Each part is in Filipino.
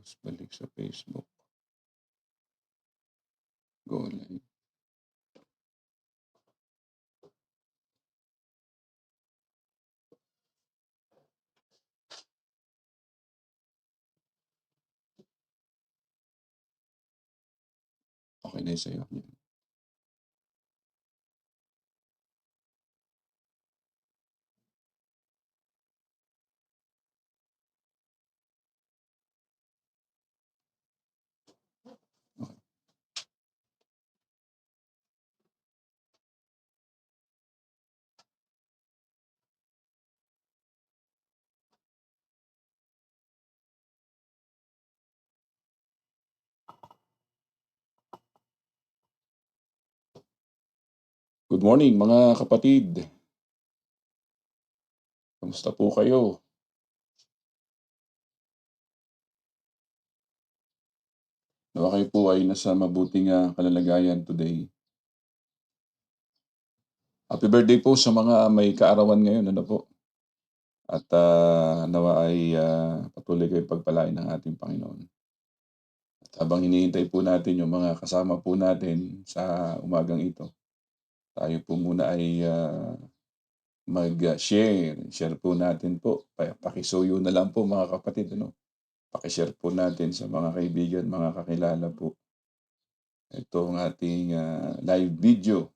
Tapos balik sa Facebook. Go live. Okay na yun sa'yo. Good morning mga kapatid. Kamusta po kayo? Nawa kayo po ay nasa mabuting kalalagayan today. Happy birthday po sa mga may kaarawan ngayon, ano po. At nawa ay patuloy kayo pagpalain ng ating Panginoon. At habang hinihintay po natin yung mga kasama po natin sa umagang ito, tayo po muna ay mag-share. Share po natin po. Pakisuyo na lang po mga kapatid. Ano? Pakishare po natin sa mga kaibigan, mga kakilala po. Ito ang ating live video.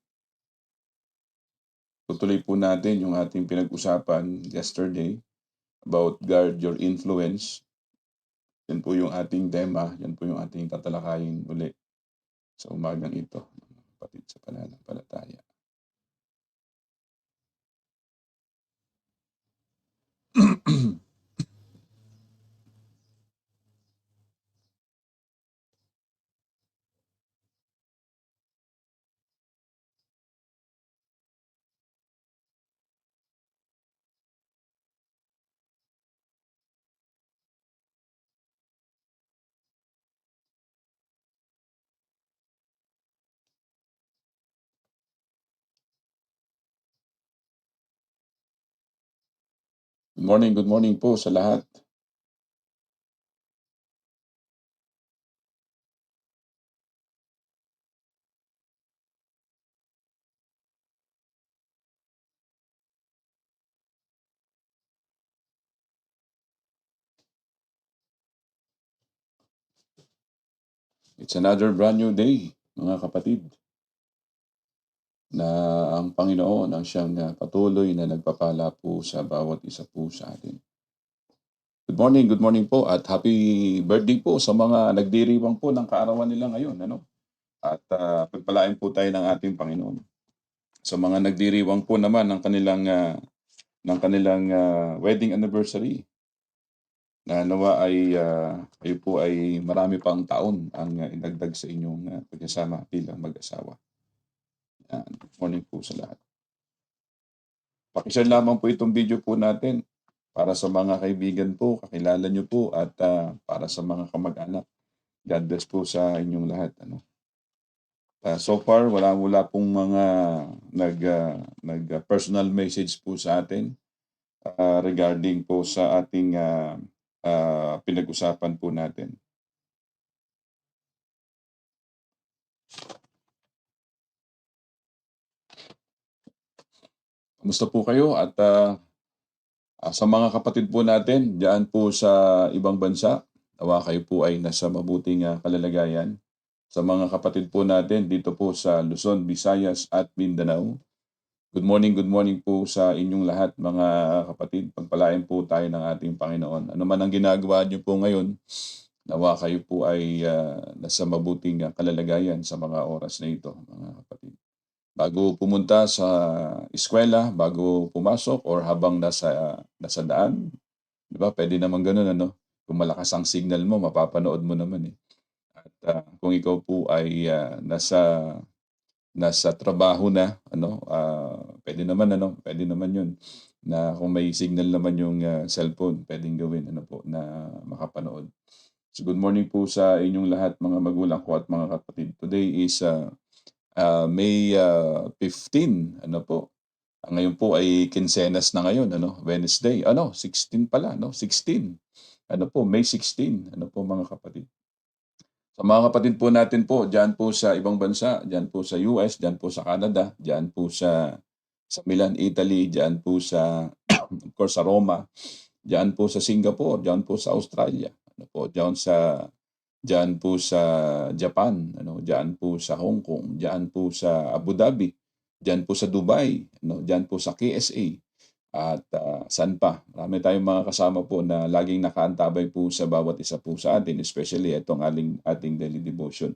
Tutuloy po natin yung ating pinag-usapan yesterday about guard your influence. Yan po yung ating tema. Yan po yung ating tatalakayin uli sa umagang ito. Kapatid sa pananampalataya. Good morning po sa lahat. It's another brand new day, mga kapatid, na ang Panginoon ang siyang patuloy na nagpapala po sa bawat isa po sa atin. Good morning po at happy birthday po sa mga nagdiriwang po ng kaarawan nila ngayon. Ano? At pagpalain po tayo ng ating Panginoon. Sa mga nagdiriwang po naman ng kanilang wedding anniversary, na nawa ay kayo po ay marami pang taon ang inagdag sa inyong pagsasama bilang mag-asawa. Good morning po sa lahat. Pakishare lamang po itong video po natin para sa mga kaibigan po, kakilala nyo po at para sa mga kamag-anak. God bless po sa inyong lahat. Ano? So far, wala pong mga nag-personal message po sa atin regarding po sa ating pinag-usapan po natin. Kumusta po kayo? At sa mga kapatid po natin, diyan po sa ibang bansa, nawa kayo po ay nasa mabuting kalalagayan. Sa mga kapatid po natin dito po sa Luzon, Visayas at Mindanao, good morning po sa inyong lahat mga kapatid. Pagpalain po tayo ng ating Panginoon. Ano man ang ginagawa niyo po ngayon, nawa kayo po ay nasa mabuting kalalagayan sa mga oras na ito, mga kapatid. Bago pumunta sa eskwela, bago pumasok, or habang nasa daan, di ba? Pwede naman ganun, ano? Kung malakas ang signal mo, mapapanood mo naman eh. At kung ikaw po ay nasa trabaho na, ano, pwede naman yun na kung may signal naman yung cellphone, pwedeng gawin, ano po, na makapanood. So good morning po sa inyong lahat, mga magulang ko at mga kapatid. Today is May 15, ano po. Ngayon po ay Quincenas na ngayon, ano, Wednesday. 16 pala, no? 16. ano po, May 16, ano po mga kapatid. Sa mga kapatid po natin po, diyan po sa ibang bansa, diyan po sa US, diyan po sa Canada, diyan po sa Milan, Italy, diyan po sa of course sa Roma, diyan po sa Singapore, diyan po sa Australia, ano po, diyan po sa Japan, ano, diyan po sa Hong Kong, diyan po sa Abu Dhabi, diyan po sa Dubai, ano, diyan po sa KSA. At saan pa? Marami tayong mga kasama po na laging nakaantabay po sa bawat isa po sa atin, especially itong ating daily devotion.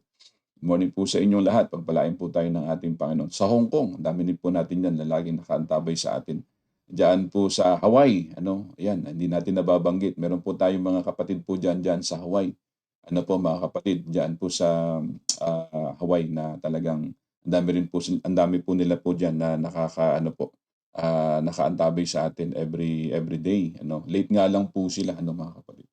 Good morning po sa inyong lahat. Pagpalain po tayo ng ating Panginoon. Sa Hong Kong, ang dami din po natin yan na laging nakaantabay sa atin. Diyan po sa Hawaii, ano, ayan, hindi natin nababanggit. Meron po tayong mga kapatid po diyan sa Hawaii. Ano po mga kapatid, diyan po sa Hawaii na talagang ang dami po nila po diyan na nakakaano po, nakaantabay sa atin every day, ano. Late nga lang po sila, ano mga kapatid.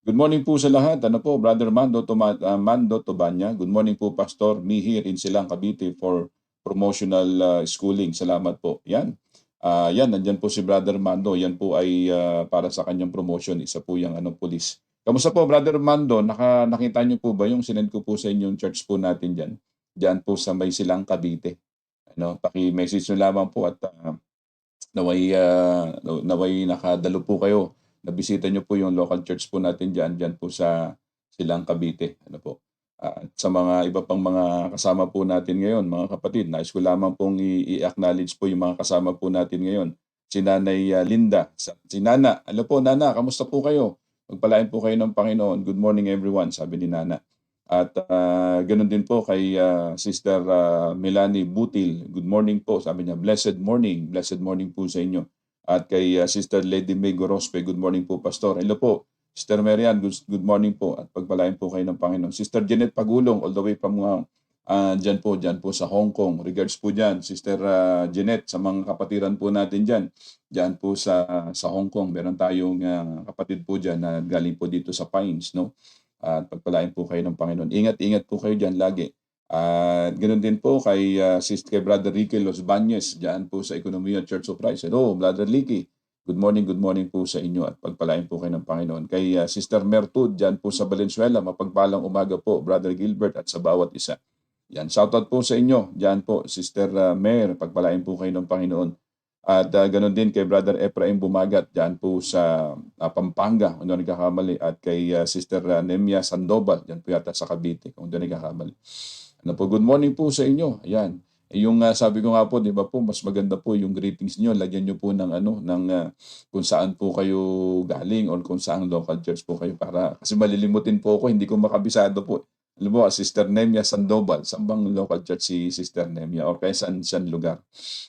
Good morning po sa lahat. Ano po, Brother Mando Tobanya. Good morning po, Pastor. Me here in Silang, Cavite for promotional schooling. Salamat po. Yan. Yan, nandyan po si Brother Mando. Yan po ay para sa kanyang promotion. Isa po yung pulis. Kamusta po, Brother Mando? Nakita niyo po ba yung sinend ko po sa inyong church po natin dyan? Dyan po sa may Silang, Cavite. Ano, paki-message nyo lamang po at naway nakadalo po kayo. Nabisita niyo po yung local church po natin diyan po sa Silang, Cavite. Ano po. At sa mga iba pang mga kasama po natin ngayon, mga kapatid, nais ko lamang pong i-acknowledge po yung mga kasama po natin ngayon. Si Nanay Linda, si Nana. Ano po, Nana, kamusta po kayo? Pagpalain po kayo ng Panginoon. Good morning everyone, sabi ni Nana. At ganoon din po kay Sister Melanie Butil. Good morning po. Sabi niya, blessed morning po sa inyo. At kay Sister Lady May Gorospe, good morning po, Pastor. Hello po. Sister Marian, good morning po. At pagpalain po kayo ng Panginoon. Sister Janet Pagulong, all the way from dyan po sa Hong Kong. Regards po dyan, Sister Janet, sa mga kapatiran po natin dyan po sa Hong Kong. Meron tayong kapatid po dyan na galing po dito sa Pines, no? At pagpalain po kayo ng Panginoon. Ingat-ingat po kayo dyan lagi. At ganoon din po kay kay Brother Ricky Los Bañez dyan po sa Economia Church of Christ. Hello, Brother Ricky. Good morning po sa inyo at pagpalain po kayo ng Panginoon. Kay Sister Mertud dyan po sa Valenzuela, mapagpalang umaga po, Brother Gilbert at sa bawat isa. Yan, shoutout po sa inyo. Dyan po, Sister Mayor, pagpalain po kayo ng Panginoon. At ganoon din kay Brother Ephraim Bumagat dyan po sa Pampanga, kung doon nagkakamali. At kay Sister Nemia Sandoval, dyan po yata sa Cavite, kung doon nagkakamali. Ano po, good morning po sa inyo. Ayan. Yung sabi ko nga po, di ba po, mas maganda po yung greetings niyo. Lagyan niyo po ng kung saan po kayo galing or kung saan local church po kayo para kasi malilimutin po ako, hindi ko makabisado po. Alam mo, Sister Nemia Sandoval, saan bang local church si Sister Nemia or kaya saan lugar?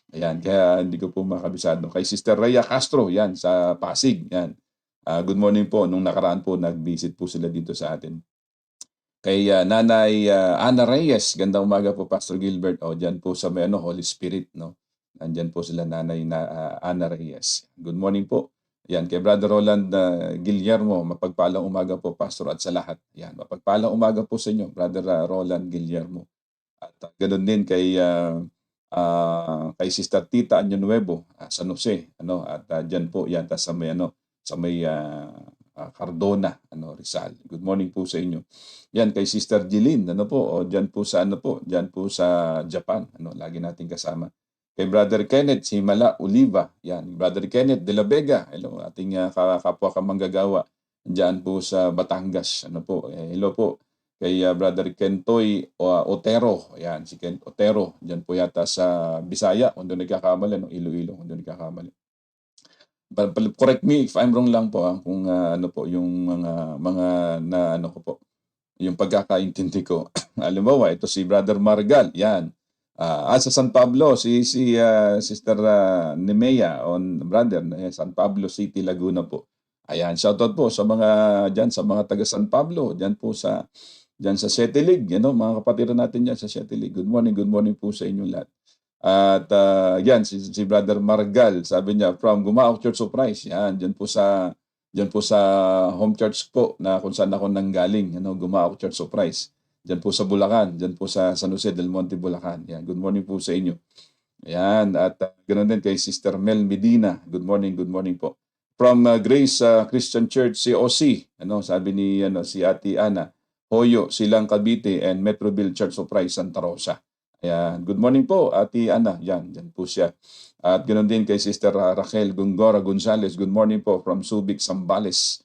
Ayan, kaya hindi ko po makabisado. Kay Sister Rhea Castro, yan, sa Pasig, yan. Good morning po. Nung nakaraan po, nag-visit po sila dito sa atin. Kay Nanay Ana Reyes, gandang umaga po, Pastor Gilbert. O, dyan po sa may Holy Spirit, no? Nandyan po sila Nanay Ana Reyes. Good morning po. Yan, kay Brother Roland Guillermo, mapagpalang umaga po, Pastor, at sa lahat. Yan, mapagpalang umaga po sa inyo, Brother Roland Guillermo. At ganoon din kay Sister Tita Año Nuevo, San Jose, ano, at diyan po yan sa may Cardona, Rizal. Good morning po sa inyo. Yan kay Sister Jeline, ano po, o diyan po sa Japan, lagi nating kasama. Kay Brother Kenneth Himala Oliva, yan, Brother Kenneth de la Vega, hello, ating kapwa kamanggagawa diyan po sa Batangas, ano po, hello po. Kay Brother Kentoy Otero, ayan, si Ken Otero, diyan po yata sa Bisaya, kung doon nagkakamali, Iloilo, kung doon nagkakamali. Correct me if I'm wrong lang po, kung ano po yung mga na ano ko po, yung pagkakaintindi ko. Halimbawa, ito si Brother Margal, yan. Sa San Pablo, si Sister Nemea on brother, San Pablo City, Laguna po. Ayan, shoutout po sa mga diyan sa mga taga San Pablo, diyan po diyan sa Setilig, mga kapatiran natin diyan sa Setilig. Good morning po sa inyong lahat. At yan si Brother Margal, sabi niya from Gumao Church of Christ. Yan, diyan po sa home church po na kung saan ako nanggaling, Gumao Church of Christ. Diyan po sa Bulacan, diyan po sa San Jose del Monte, Bulacan. Yan, good morning po sa inyo. Yan, at ganoon din kay Sister Mel Medina. Good morning po. from Grace Christian Church, COC, sabi ni si Ate Ana, Hoyo, Silang Cavite, and Metroville Church of Christ, Santa Rosa. Ayan. Good morning po, Ate Ana. Yan po siya. At ganoon din kay Sister Raquel Gongora Gonzales. Good morning po from Subic, Zambales.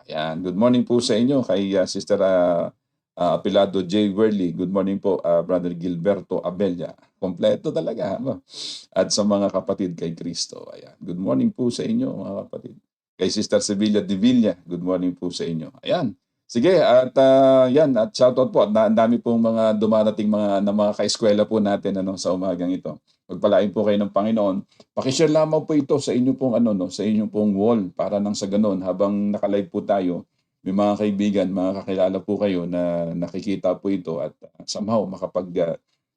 Ayan. Good morning po sa inyo kay Sister Apilado J. Worley. Good morning po, Brother Gilberto Abella. Kompleto talaga. At sa mga kapatid kay Cristo. Ayan. Good morning po sa inyo, mga kapatid. Kay Sister Sevilla Divilla, good morning po sa inyo. Ayan. Sige, at yan, at shoutout po. Ang dami pong mga dumarating mga kaeskwela po natin sa umagang ito. Pagpalain po kayo ng Panginoon. Pakishare lamang po ito sa inyong pong sa inyong pong wall para nang sa ganun habang naka-live po tayo, may mga kaibigan, mga kakilala po kayo na nakikita po ito at somehow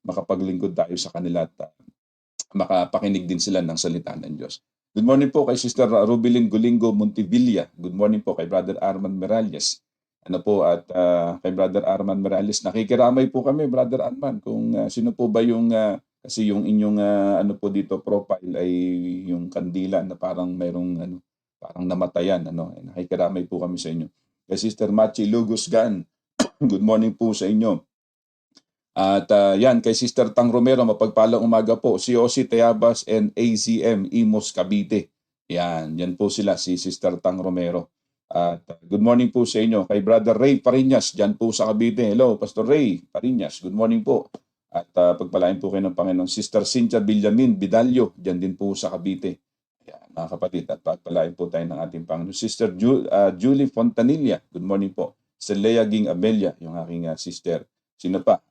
makapaglingkod tayo sa kanila at makapakinig din sila ng salita ng Diyos. Good morning po kay Sister Rubilin Gulingo Montevilla. Good morning po kay Brother Arman Merales. At kay Brother Arman Morales, nakikiramay po kami, Brother Arman, kung sino po ba yung, kasi yung inyong po dito profile ay yung kandila na parang mayroong parang namatayan, nakikiramay po kami sa inyo. Kay Sister Machi Lugusgan, good morning po sa inyo. At yan, kay Sister Tang Romero, mapagpalang umaga po, COC Tayabas and ACM Imos Cavite. Yan po sila, si Sister Tang Romero. At good morning po sa inyo kay Brother Ray Pariñas dyan po sa Cavite. Hello, Pastor Ray Pariñas. Good morning po. At pagpalain po kayo ng Panginoon. Sister Cynthia Villamin Bidalyo dyan din po sa Cavite. Yan, mga kapatid. At pagpalain po tayo ng ating Panginoon. Sister Julie Fontanilla. Good morning po. Si Lea Ging Amelia, yung aking sister. Sino pa?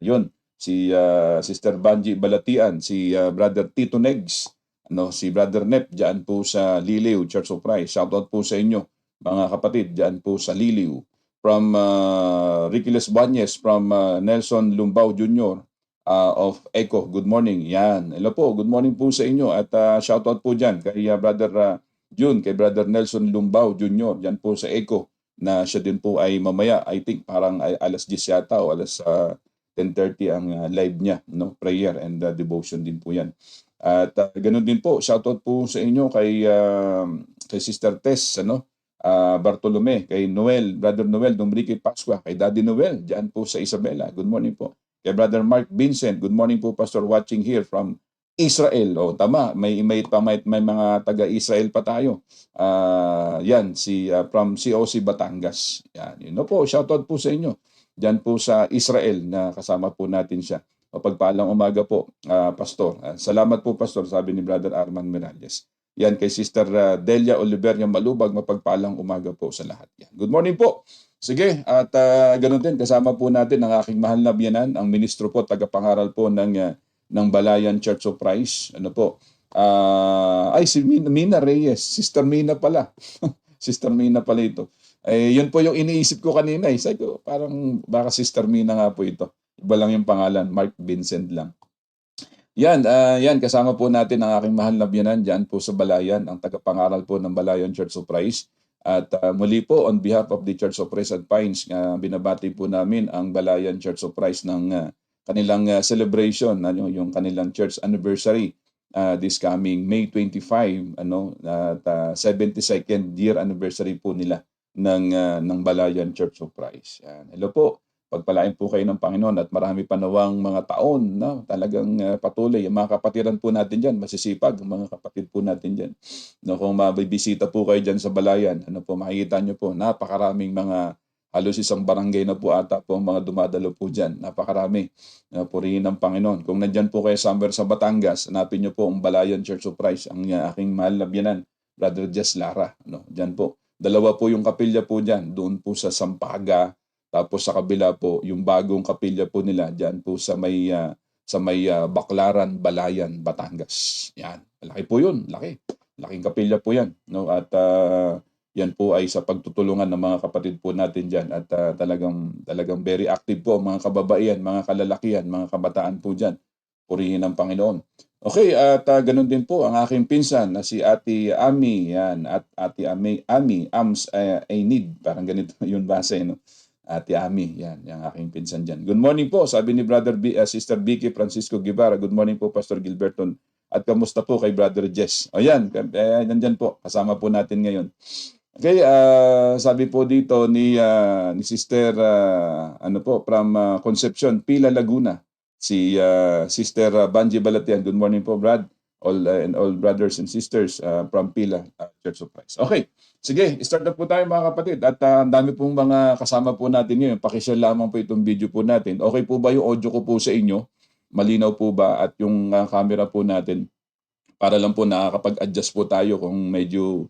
Yun. Si Sister Banji Balatian. Si Brother Tito Negs. Si Brother Nep diyan po sa Liliw Church of Christ. Shoutout po sa inyo, mga kapatid, diyan po sa Liliw. From Ricky Les Bañez, from Nelson Lumbao Jr. Of ECO. Good morning. Yan. Hello po. Good morning po sa inyo. At shoutout po diyan kay Brother June, kay Brother Nelson Lumbao Jr. Diyan po sa ECO na siya din po ay mamaya, I think parang alas 10 yata o alas 10:30 ang live niya, prayer and devotion din po yan. At ganoon din po, shoutout po sa inyo kay Sister Tess, Bartolome, kay Noel, Brother Noel Dumbrique Pascua, kay Daddy Noel, diyan po sa Isabela. Good morning po. Kay Brother Mark Vincent, good morning po, Pastor, watching here from Israel. Tama, may mga taga-Israel pa tayo. Yan, from COC Batangas. Yan, po, shoutout po sa inyo. Diyan po sa Israel na kasama po natin siya. Pagpalang umaga po, Pastor. Salamat po, Pastor, sabi ni Brother Arman Miralles. Yan kay Sister Delia Oliveria Malubag, mapagpalang umaga po sa lahat. Yan. Good morning po. Sige, at ganoon din, kasama po natin ang aking mahal na biyanan, ang ministro po, tagapangaral po ng Balayan Church of Christ. Si Mina Reyes. Sister Mina pala. Sister Mina pala ito. Yun po yung iniisip ko kanina. Sabi ko, parang baka Sister Mina nga po ito. Iba lang yung pangalan, Mark Vincent lang. Yan, kasama po natin ang aking mahal na biyanan dyan po sa Balayan, ang tagapangaral po ng Balayan Church of Christ. At muli po, on behalf of the Church of Christ at Pines, binabati po namin ang Balayan Church of Christ ng kanilang celebration, yung kanilang church anniversary this coming May 25, at 72nd year anniversary po nila ng Balayan Church of Christ. Yan. Hello po. Pagpalain po kayo ng Panginoon at marami pa nawang mga taon na talagang patuloy. Yung mga kapatiran po natin dyan, masisipag ang mga kapatid po natin dyan. Kung mabibisita po kayo dyan sa Balayan, makikita nyo po, napakaraming mga, halos isang barangay na po ata po ang mga dumadalo po dyan. Napakarami. Purihin ng Panginoon. Kung nandyan po kayo somewhere sa Batangas, hanapin nyo po ang Balayan Church of Christ, ang aking mahal na biyanan, Brother Jess Lara. Dyan po. Dalawa po yung kapilya po dyan. Doon po sa Sampaga. Tapos sa kabila po, yung bagong kapilya po nila diyan po sa may Baclaran, Balayan, Batangas. Yan. Laki po 'yun, laki. Laking kapilya po 'yan, At yan po ay sa pagtutulungan ng mga kapatid po natin diyan at talagang very active po mga kababaihan, mga kalalakihan, mga kabataan po diyan. Purihin ang Panginoon. Okay, at ganun din po ang aking pinsan na si Ate Ami, yan, at Ate Ami, Ams Ainid, parang ganito 'yun base, Ate Ami, yan, yung aking pinsan dyan. Good morning po, sabi ni Sister Vicky Francisco Guevara. Good morning po, Pastor Gilberton At kamusta po kay Brother Jess? O yan, nandyan po, kasama po natin ngayon. Okay, sabi po dito ni Sister ano po from Concepcion, Pila, Laguna. Si Sister Banji Balatian. Good morning po, Brad. And all brothers and sisters from Pila Church of Christ. Okay, sige, start na po tayo mga kapatid. At ang dami pong mga kasama po natin ngayon. Pakishare lamang po itong video po natin. Okay po ba yung audio ko po sa inyo? Malinaw po ba? At yung camera po natin, para lang po nakakapag-adjust po tayo kung medyo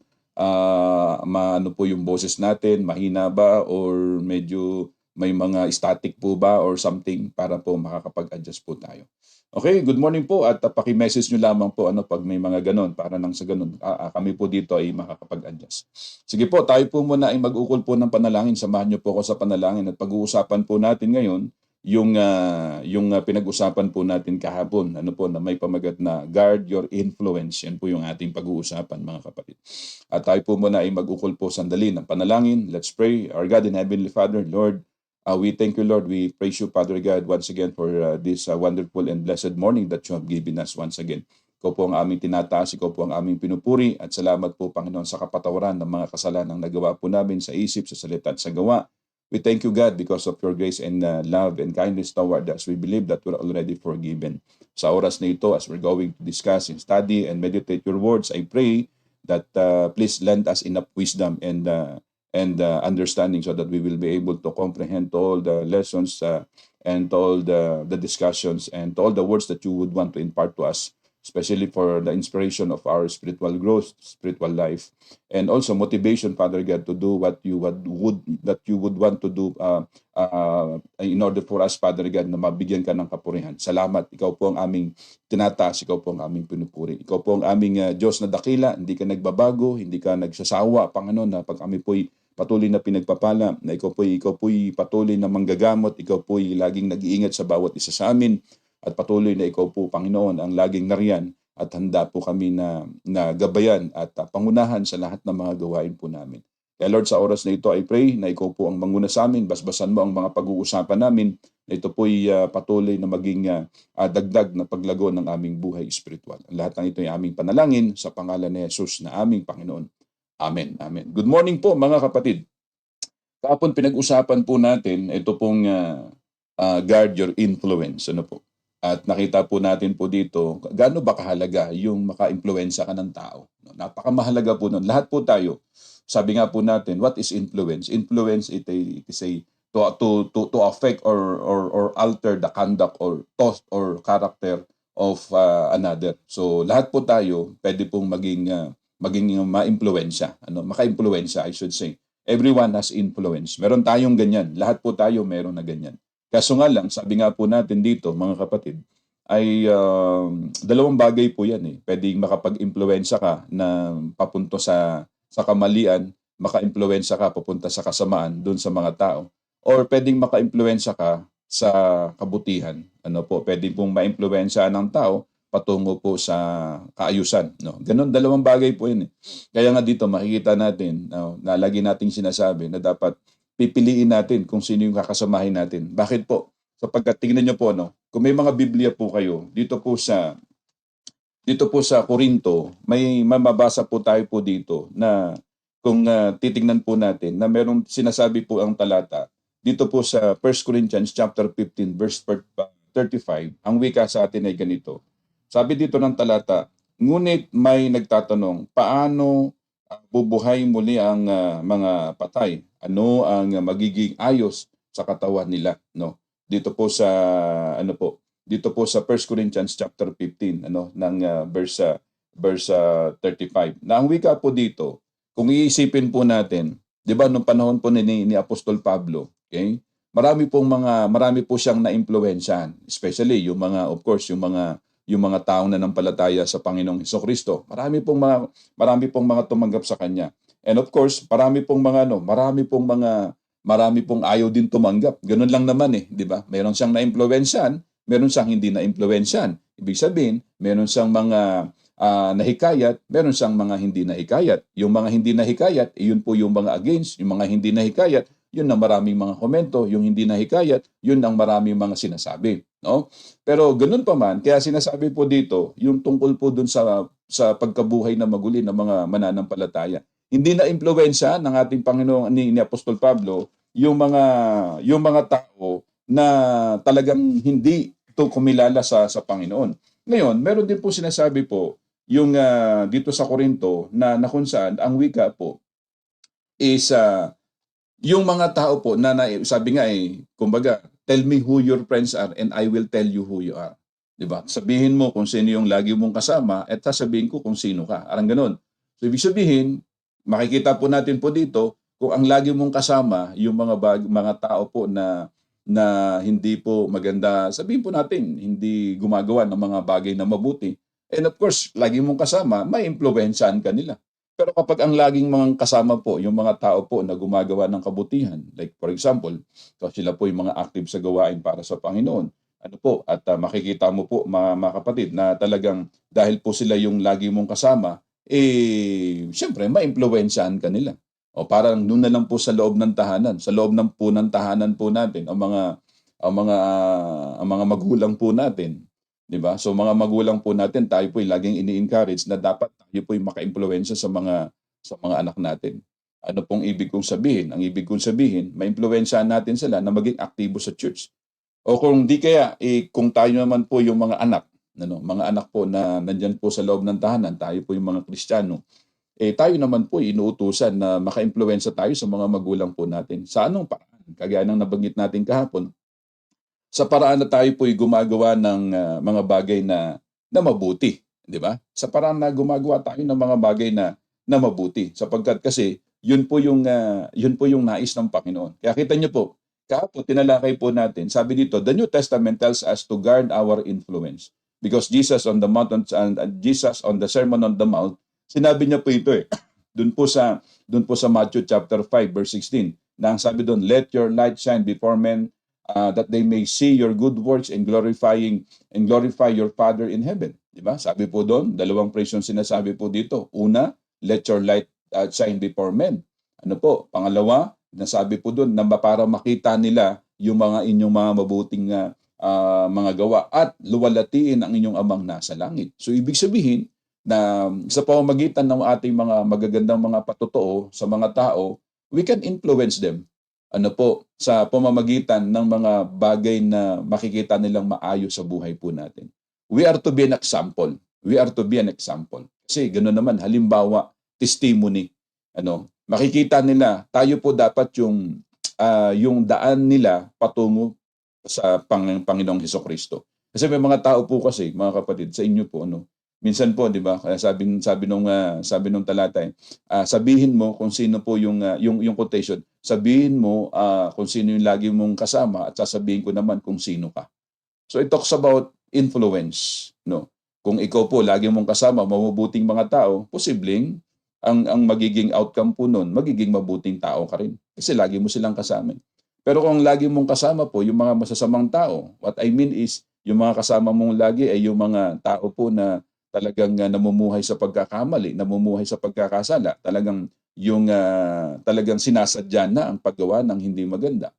maano po yung boses natin, mahina ba or medyo may mga static po ba or something, para po makakapag-adjust po tayo. Okay, good morning po at paki-message nyo lamang po pag may mga ganon, para nang sa ganon kami po dito ay makakapag-adjust. Sige po, tayo po muna ay mag-ukol po ng panalangin. Samahan nyo po ako sa panalangin at pag-uusapan po natin ngayon yung pinag-usapan po natin kahapon, na may pamagat na guard your influence. Yan po yung ating pag-uusapan mga kapatid. At tayo po muna ay mag-ukol po sandali ng panalangin. Let's pray. Our God and Heavenly Father, Lord, we thank you, Lord. We praise you, Father God, once again for this wonderful and blessed morning that you have given us once again. Ikaw po ang aming tinataas, ikaw po ang aming pinupuri, at salamat po, Panginoon, sa kapatawaran ng mga kasalanang nagawa po namin sa isip, sa salita at sa gawa. We thank you, God, because of your grace and love and kindness toward us. We believe that we're already forgiven. Sa oras na ito, as we're going to discuss and study and meditate your words, I pray that please lend us enough wisdom and understanding so that we will be able to comprehend all the lessons and to all the discussions and to all the words that you would want to impart to us, especially for the inspiration of our spiritual growth, spiritual life, and also motivation, Father God, to do what you would want to do in order for us, Father God, na mabigyan ka ng kapurihan. Salamat. Ikaw po ang aming tinataas, ikaw po ang aming pinupuri. Ikaw po ang aming Diyos na dakila, hindi ka nagbabago, hindi ka nagsasawa, Panginoon, na pag kami po'y patuloy na pinagpapala, na ikaw po'y patuloy na manggagamot, ikaw po'y laging nag-iingat sa bawat isa sa amin, at patuloy na ikaw po, Panginoon, ang laging nariyan at handa po kami na gabayan at pangunahan sa lahat ng mga gawain po namin. Kaya Lord, sa oras na ito, I pray na ikaw po ang manguna sa amin, basbasan mo ang mga pag-uusapan namin, na ito po'y patuloy na maging dagdag na paglago ng aming buhay espiritual. Lahat ng ito ay aming panalangin sa pangalan ni Jesus na aming Panginoon. Amen. Amen. Good morning po mga kapatid. Kahapon pinag-usapan po natin ito pong guard your influence. Ano po? At nakita po natin po dito, gaano ba kahalaga yung maka-impluwensya ka ng tao. Napakamahalaga po nun. Lahat po tayo, sabi nga po natin, what is influence? Influence, it is a to affect or alter the conduct or thought or character of another. So lahat po tayo pwede pong maging ma-impluwensya, maka-impluwensya, I should say. Everyone has influence. Meron tayong ganyan. Lahat po tayo meron na ganyan. Kaso nga lang, sabi nga po natin dito, mga kapatid, ay dalawang bagay po yan eh. Pwedeng makapag-impluwensya ka na papunto sa kamalian, maka-impluwensya ka papunta sa kasamaan doon sa mga tao. Or pwedeng maka-impluwensya ka sa kabutihan. Pwedeng pong ma-impluwensya ng tao patungo po sa kaayusan. Ganon, dalawang bagay po yun eh. Kaya nga dito makikita natin, na lagi nating sinasabi na dapat pipiliin natin kung sino yung kakasamahin natin. Bakit po? Sapagkat tingnan nyo po, kung may mga Biblia po kayo, dito po sa Corinto, may mababasa po tayo po dito na kung titingnan po natin na merong sinasabi po ang talata dito po sa 1 Corinthians chapter 15 verse 35. Ang wika sa atin ay ganito. Sabi dito ng talata, ngunit may nagtatanong, paano bubuhay muli ang mga patay? Ano ang magiging ayos sa katawan nila? Dito po sa sa 1 Corinthians chapter 15 ng verse 35. Na ang wika po dito, kung iisipin po natin, 'di ba nung panahon po ni Apostol Pablo, okay? Marami po siyang naimpluwensyahan, especially yung mga taong nanampalataya sa Panginoong Hesukristo. Marami pong mga tumanggap sa kanya. And of course, marami pong ayaw din tumanggap. Ganun lang naman eh, 'di ba? Meron siyang naimpluwensyahan, meron siyang hindi naimpluwensyahan. Ibig sabihin, meron siyang mga nahikayat, meron siyang mga hindi nahikayat. Yung mga hindi nahikayat, yun po yung mga against. Yung mga hindi nahikayat, yun ang maraming mga komento. Yung hindi nahikayat, yun ang maraming mga sinasabi. no? Pero ganoon pa man, kaya sinasabi po dito, yung tungkol po dun sa pagkabuhay na maguli ng mga mananampalataya. Hindi na impluwensya ng ating Panginoong ni Apostol Pablo yung mga tao na talagang hindi ito kumilala sa Panginoon. Ngayon, meron din po sinasabi po yung dito sa Korinto na kung saan ang wika po is yung mga tao po sabi nga kumbaga, tell me who your friends are and I will tell you who you are. 'Di ba? Sabihin mo kung sino yung lagi mong kasama at sasabihin ko kung sino ka. Arang ganoon. So ibig sabihin, makikita po natin po dito kung ang lagi mong kasama yung mga tao po na hindi po maganda, sabihin po natin, hindi gumagawa ng mga bagay na mabuti. And of course, lagi mong kasama, may impluwensyahan ka nila. Pero kapag ang laging mga kasama po, yung mga tao po na gumagawa ng kabutihan, like for example, sila po yung mga active sa gawain para sa Panginoon, ano po, at makikita mo po mga kapatid na talagang dahil po sila yung lagi mong kasama, siyempre, maimpluwensyahan ka nila. O parang doon na lang po sa loob ng tahanan, sa loob ng tahanan po natin, ang mga magulang po natin, 'di ba? So mga magulang po natin, tayo po ay laging ini-encourage na dapat tayo po ay maka-impluwensya sa mga anak natin. Ano pong ibig kong sabihin? Ang ibig kong sabihin, maimpluwensyahan natin sila na maging aktibo sa church. O kung di kaya, kung tayo naman po yung mga anak, mga anak po na nandiyan po sa loob ng tahanan, tayo po yung mga Kristiyano, tayo naman po inuutusan na maka-impluwensya tayo sa mga magulang po natin. Sa anong paraan? Kagaya ng nabanggit natin kahapon, sa paraan na tayo po'y gumagawa ng mga bagay na mabuti, di ba? Sa paraan na gumagawa tayo ng mga bagay na mabuti, sapagkat kasi yun po yung nais ng Panginoon. Kaya kita niyo po, kahapon tinalakay po natin, sabi dito, the New Testament tells us to guard our influence because Jesus on the mountain and Jesus on the Sermon on the Mount, sinabi niya po ito doon po sa Matthew chapter 5 verse 16, na ang sabi doon, let your light shine before men that they may see your good works and glorify your Father in heaven. Diba? Sabi po doon, dalawang phrase yung sinasabi po dito. Una, let your light shine before men. Ano po? Pangalawa, nasabi po doon na para makita nila yung mga inyong mga mabuting mga gawa at luwalatiin ang inyong amang nasa langit. So ibig sabihin na sa pamamagitan ng ating mga magagandang mga patotoo sa mga tao, we can influence them sa pamamagitan ng mga bagay na makikita nilang maayos sa buhay po natin. We are to be an example. We are to be an example. Kasi gano'n naman, halimbawa, testimony. Makikita nila, tayo po dapat yung daan nila patungo sa Panginoong Hesukristo. Kasi may mga tao po kasi, mga kapatid, sa inyo po, minsan po, 'di ba? Kaya sabi nung talata, sabihin mo kung sino po yung quotation. Sabihin mo kung sino yung lagi mong kasama at sasabihin ko naman kung sino ka. So it talks about influence, no? Kung ikaw po lagi mong kasama mabubuting mga tao, posibleng ang magiging outcome po noon, magiging mabuting tao ka rin. Kasi lagi mo silang kasama. Pero kung lagi mong kasama po yung mga masasamang tao, what I mean is yung mga kasama mong lagi ay yung mga tao po na talagang namumuhay sa pagkakamali, namumuhay sa pagkakasala, talagang sinasadya na ang paggawa ng hindi maganda.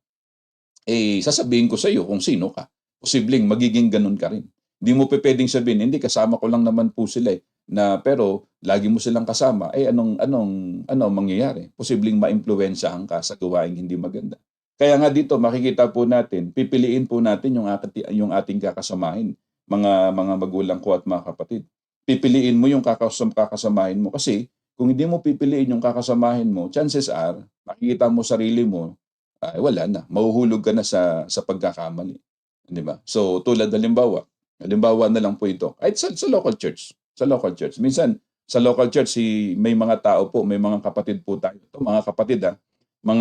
Sasabihin ko sa iyo kung sino ka. Posibleng magiging ganun ka rin. Hindi mo pwedeng sabihin, hindi, kasama ko lang naman po sila pero lagi mo silang kasama, anong mangyayari? Posibleng maimpluwensyahan ka sa gawaing hindi maganda. Kaya nga dito makikita po natin, pipiliin po natin yung ating kakasamahin, mga magulang ko at mga kapatid. Pipiliin mo yung kakasamahin mo kasi kung hindi mo pipiliin yung kakasamahin mo, chances are, makikita mo sarili mo, wala na, mahuhulog ka na sa pagkakamali. Di ba? So tulad halimbawa na lang po ito, kahit sa local church. Sa local church. Minsan, sa local church, may mga tao po, may mga kapatid po tayo. Ito, mga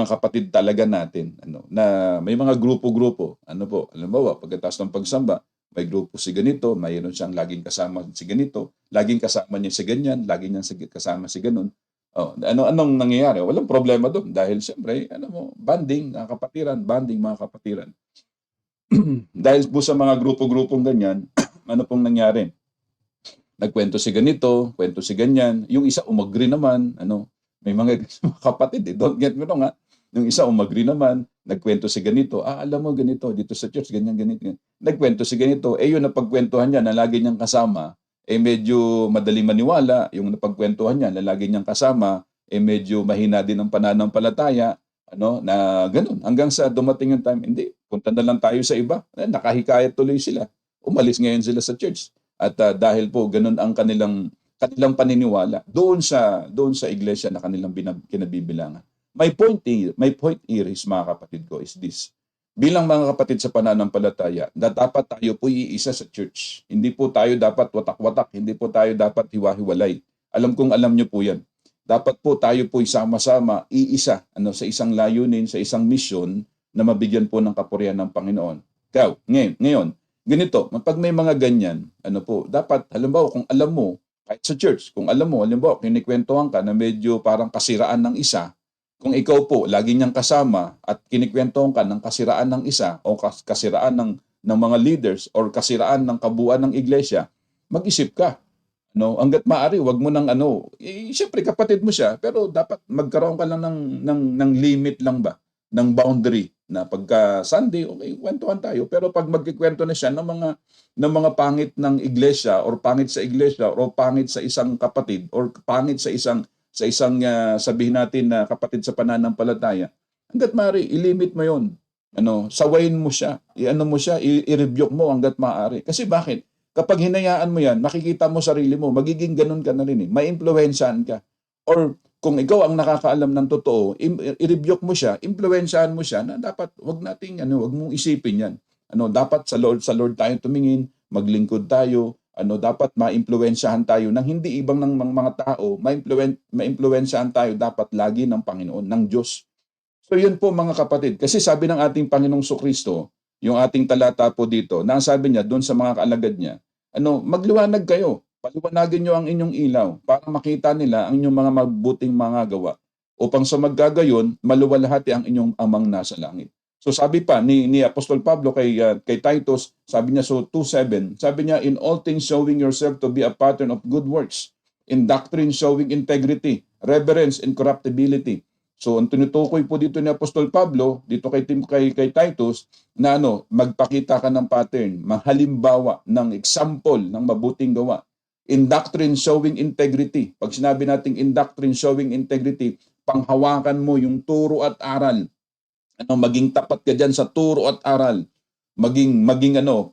kapatid talaga natin, na may mga grupo-grupo. Halimbawa, pagkatapos ng pagsamba, may grupo si ganito, mayroon siyang laging kasama si ganito, laging kasama niya si ganyan, laging niya kasama si ganun. Anong nangyayari? Walang problema doon dahil siyempre, banding mga kapatiran. Dahil po sa mga grupo-grupong ganyan, ano pong nangyari? Nagkwento si ganito, kwento si ganyan. Yung isa umagri naman, may mga kapatid, don't get me wrong Yung isa umagri naman, nagkwento si ganito, alam mo ganito, dito sa church, ganyan, ganito. Nagkwento si ganito, yun napagkwentuhan niya na lagi niyang kasama, medyo madaling maniwala, yung napagkwentuhan niya na lagi niyang kasama, medyo mahina din ang pananampalataya, na ganun. Hanggang sa dumating yung time, hindi, punta na lang tayo sa iba. Nakahikayat tuloy sila. Umalis ngayon sila sa church. At dahil po ganun ang kanilang paniniwala doon sa iglesia na kanilang kinabibilangan. My point here is, mga kapatid ko, is this. Bilang mga kapatid sa pananampalataya, na dapat tayo po iisa sa church. Hindi po tayo dapat watak-watak, hindi po tayo dapat hiwa-hiwalay. Alam niyo po yan. Dapat po tayo po sama-sama, iisa, sa isang layunin, sa isang misyon na mabigyan po ng kapurihan ng Panginoon. Ngayon, ganito, pag may mga ganyan, dapat, halimbawa, kung alam mo, kahit sa church, kung alam mo, halimbawa, kinikwentuhan ka na medyo parang kasiraan ng isa, kung ikaw po, lagi niyang kasama at kinikwentuhan ka ng kasiraan ng isa o kasiraan ng mga leaders or kasiraan ng kabuuan ng iglesia, mag-isip ka. Hangga't maaari, wag mo nang siyempre kapatid mo siya, pero dapat magkaroon ka lang ng limit lang ba, ng boundary na pagka Sunday, okay, kwentuhan tayo. Pero pag magkikwento na siya ng mga pangit ng iglesia or pangit sa iglesia or pangit sa isang kapatid or pangit sa isang sabihin natin na kapatid sa pananampalataya, hangga't maaari, ilimit mo yon. Sawayin mo siya, i-rebuke mo hangga't maaari. Kasi bakit? Kapag hinayaan mo yan, makikita mo sarili mo, magiging ganun ka na rin. Maimpluwensyahan ka. Or kung ikaw ang nakakaalam ng totoo, i-rebuke mo siya, impluwensyahan mo siya na dapat wag mong isipin yan. Dapat sa Lord tayo tumingin, maglingkod tayo, dapat maimpluwensyahan tayo ng hindi ibang ng mga tao, maimpluwensyahan tayo dapat lagi ng Panginoon, ng Diyos. So yun po mga kapatid, kasi sabi ng ating Panginoong Kristo, yung ating talata po dito, na sabi niya doon sa mga kaalagad niya, magliwanag kayo, paliwanagin niyo ang inyong ilaw para makita nila ang inyong mga mabuting mga gawa, upang sa magkagayon, maluwalhati ang inyong amang nasa langit. So sabi pa ni Apostol Pablo kay Titus, sabi niya, so 2:7, sabi niya, in all things showing yourself to be a pattern of good works, in doctrine showing integrity, reverence, incorruptibility. So ang tinutukoy po dito ni Apostol Pablo, dito kay Titus, na magpakita ka ng pattern, halimbawa ng example ng mabuting gawa. In doctrine showing integrity. Pag sinabi nating in doctrine showing integrity, panghawakan mo yung turo at aral. Maging tapat ka diyan sa turo at aral. Maging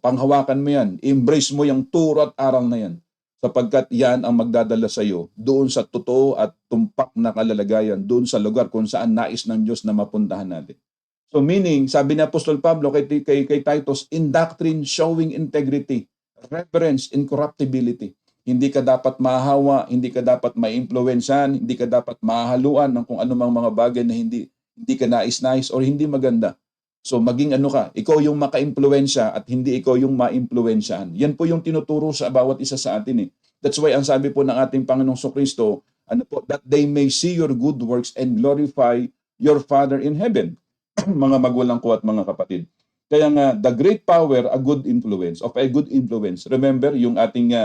panghawakan mo yan. Embrace mo yung turo at aral na yan. Sapagkat yan ang magdadala sa iyo doon sa totoo at tumpak na kalalagayan, doon sa lugar kung saan nais ng Diyos na mapuntahan natin. So meaning, sabi ni Apostol Pablo kay Titus, in doctrine showing integrity, reverence, incorruptibility. Hindi ka dapat mahahawa, hindi ka dapat maimpluwensyahan, hindi ka dapat mahahaluan ng kung anumang mga bagay na hindi ka nais-nais or hindi maganda. So maging ikaw yung maka-impluwensya at hindi ikaw yung ma-impluwensyahan. Yan po yung tinuturo sa bawat isa sa atin. That's why ang sabi po ng ating Panginoong Kristo, that they may see your good works and glorify your Father in heaven. Mga magulang ko at mga kapatid. Kaya nga, the great power, a good influence, of a good influence. Remember yung ating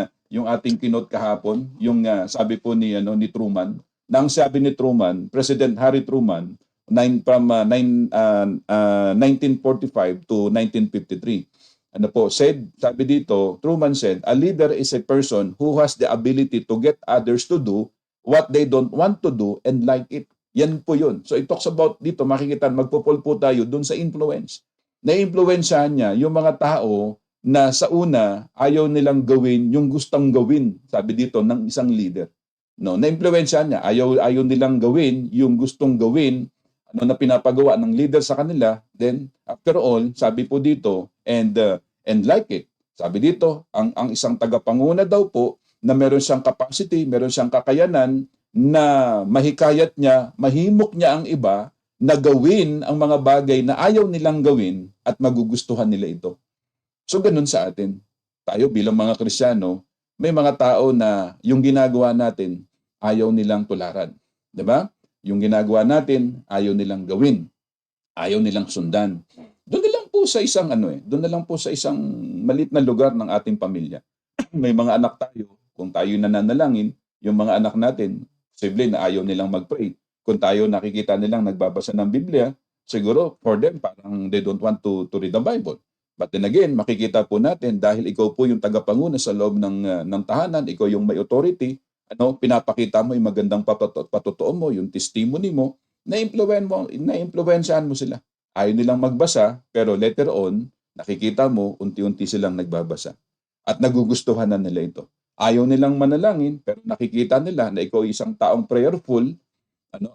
keynote kahapon, yung sabi po ni Truman, nang sabi ni Truman, President Harry Truman, from 1945 to 1953. Sabi dito, Truman said, a leader is a person who has the ability to get others to do what they don't want to do and like it. Yan po yun. So it talks about dito, makikita, magpupul po tayo dun sa influence. Na-influensyahan niya yung mga tao na sa una, ayaw nilang gawin yung gustong gawin, sabi dito, ng isang leader. Na-influensyahan niya, ayaw nilang gawin yung gustong gawin na pinapagawa ng leader sa kanila. Then, after all, sabi po dito, and like it. Sabi dito, ang isang tagapanguna daw po, na meron siyang capacity, meron siyang kakayanan, na mahikayat niya, mahimok niya ang iba, na gawin ang mga bagay na ayaw nilang gawin at magugustuhan nila ito. So ganun sa atin. Tayo bilang mga Kristiyano, may mga tao na yung ginagawa natin ayaw nilang tularan. 'Di ba? Yung ginagawa natin ayaw nilang gawin. Ayaw nilang sundan. Doon na lang po sa isang doon na lang po sa isang maliit na lugar ng ating pamilya. May mga anak tayo, kung tayo nananalangin, yung mga anak natin, posible na ayaw nilang mag-pray. kung tayo nakikita nilang nagbabasa ng Biblia, siguro for them parang they don't want to read the Bible. But then again, makikita po natin dahil ikaw po yung tagapanguna sa loob ng tahanan, ikaw yung may authority, pinapakita mo yung magandang patotoo mo, yung testimony mo, na-influensyahan mo sila. Ayaw nilang magbasa, pero later on, nakikita mo, unti-unti silang nagbabasa. At nagugustuhan na nila ito. Ayaw nilang manalangin, pero nakikita nila na ikaw isang taong prayerful,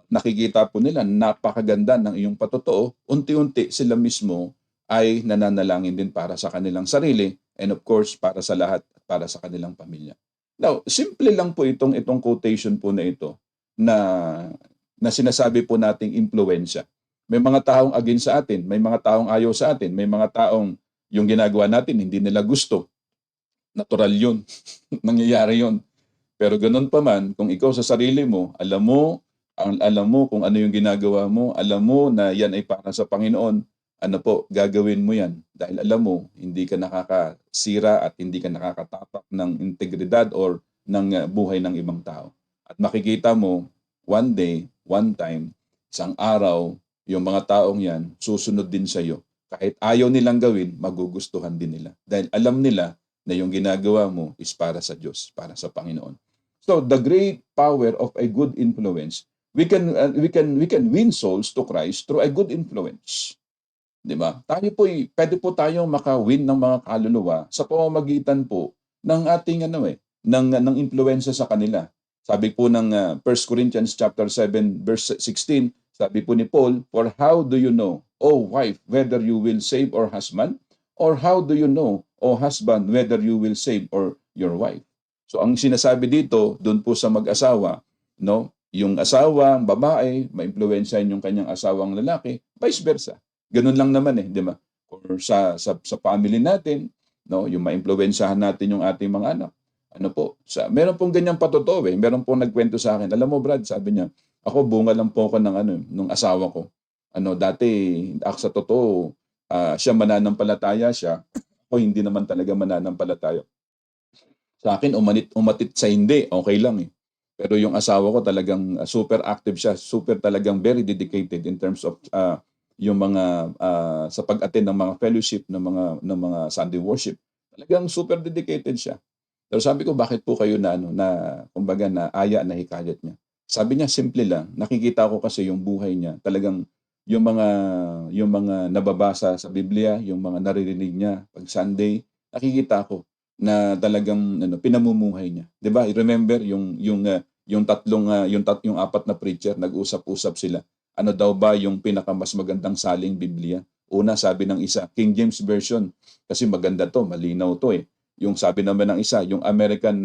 nakikita po nila napakaganda ng iyong patotoo, unti-unti sila mismo ay nananalangin din para sa kanilang sarili and of course para sa lahat, para sa kanilang pamilya. Now, simple lang po itong quotation po na ito na sinasabi po nating impluwensya. May mga taong against sa atin, may mga taong ayaw sa atin, may mga taong yung ginagawa natin hindi nila gusto. Natural yun. Nangyayari yun. Pero ganun pa man, kung ikaw sa sarili mo, alam mo kung ano yung ginagawa mo, alam mo na yan ay para sa Panginoon, gagawin mo yan. Dahil alam mo, hindi ka nakakasira at hindi ka nakakatapak ng integridad or ng buhay ng ibang tao. At makikita mo, one day, one time, isang araw, yung mga taong yan, susunod din sa iyo. Kahit ayaw nilang gawin, magugustuhan din nila. Dahil alam nila na yung ginagawa mo is para sa Diyos, para sa Panginoon. So the great power of a good influence, we can win souls to Christ through a good influence. 'Di ba? Pwede po tayong maka-win ng mga kaluluwa sa pamamagitan po ng ating ng impluwensya sa kanila. Sabi po ng 1 Corinthians chapter 7 verse 16, sabi po ni Paul, "For how do you know, O wife, whether you will save or husband? Or how do you know, O husband, whether you will save or your wife?" So ang sinasabi dito, doon po sa mag-asawa, yung asawang babae, maimpluwensyahan yung kanyang asawang lalaki, vice versa. Ganun lang naman di ba? Or sa family natin, yung maimpluwensyahan natin yung ating mga anak. Meron pong ganyang patotoo Meron pong nagkwento sa akin. Alam mo Brad, sabi niya, ako bunga lang po ako nung asawa ko. Dati ako sa totoo, siya mananampalataya siya. Ako hindi naman talaga mananampalataya. Sa akin, umatit sa hindi, okay lang Pero yung asawa ko talagang super active siya, super talagang very dedicated in terms of yung mga sa pag-attend ng mga fellowship ng mga Sunday worship. Talagang super dedicated siya. Pero sabi ko, bakit po kayo na kumbaga na aya na hikayat niya? Sabi niya, simple lang. Nakikita ko kasi yung buhay niya. Talagang yung mga nababasa sa Biblia, yung mga naririnig niya pag Sunday, nakikita ko na talagang pinamumuhay niya. 'Di ba? I remember yung apat na preacher nag-usap-usap sila. Ano daw ba yung pinakamas magandang saling Biblia? Una, sabi ng isa, King James Version. Kasi maganda to, malinaw to Yung sabi naman ng isa, yung American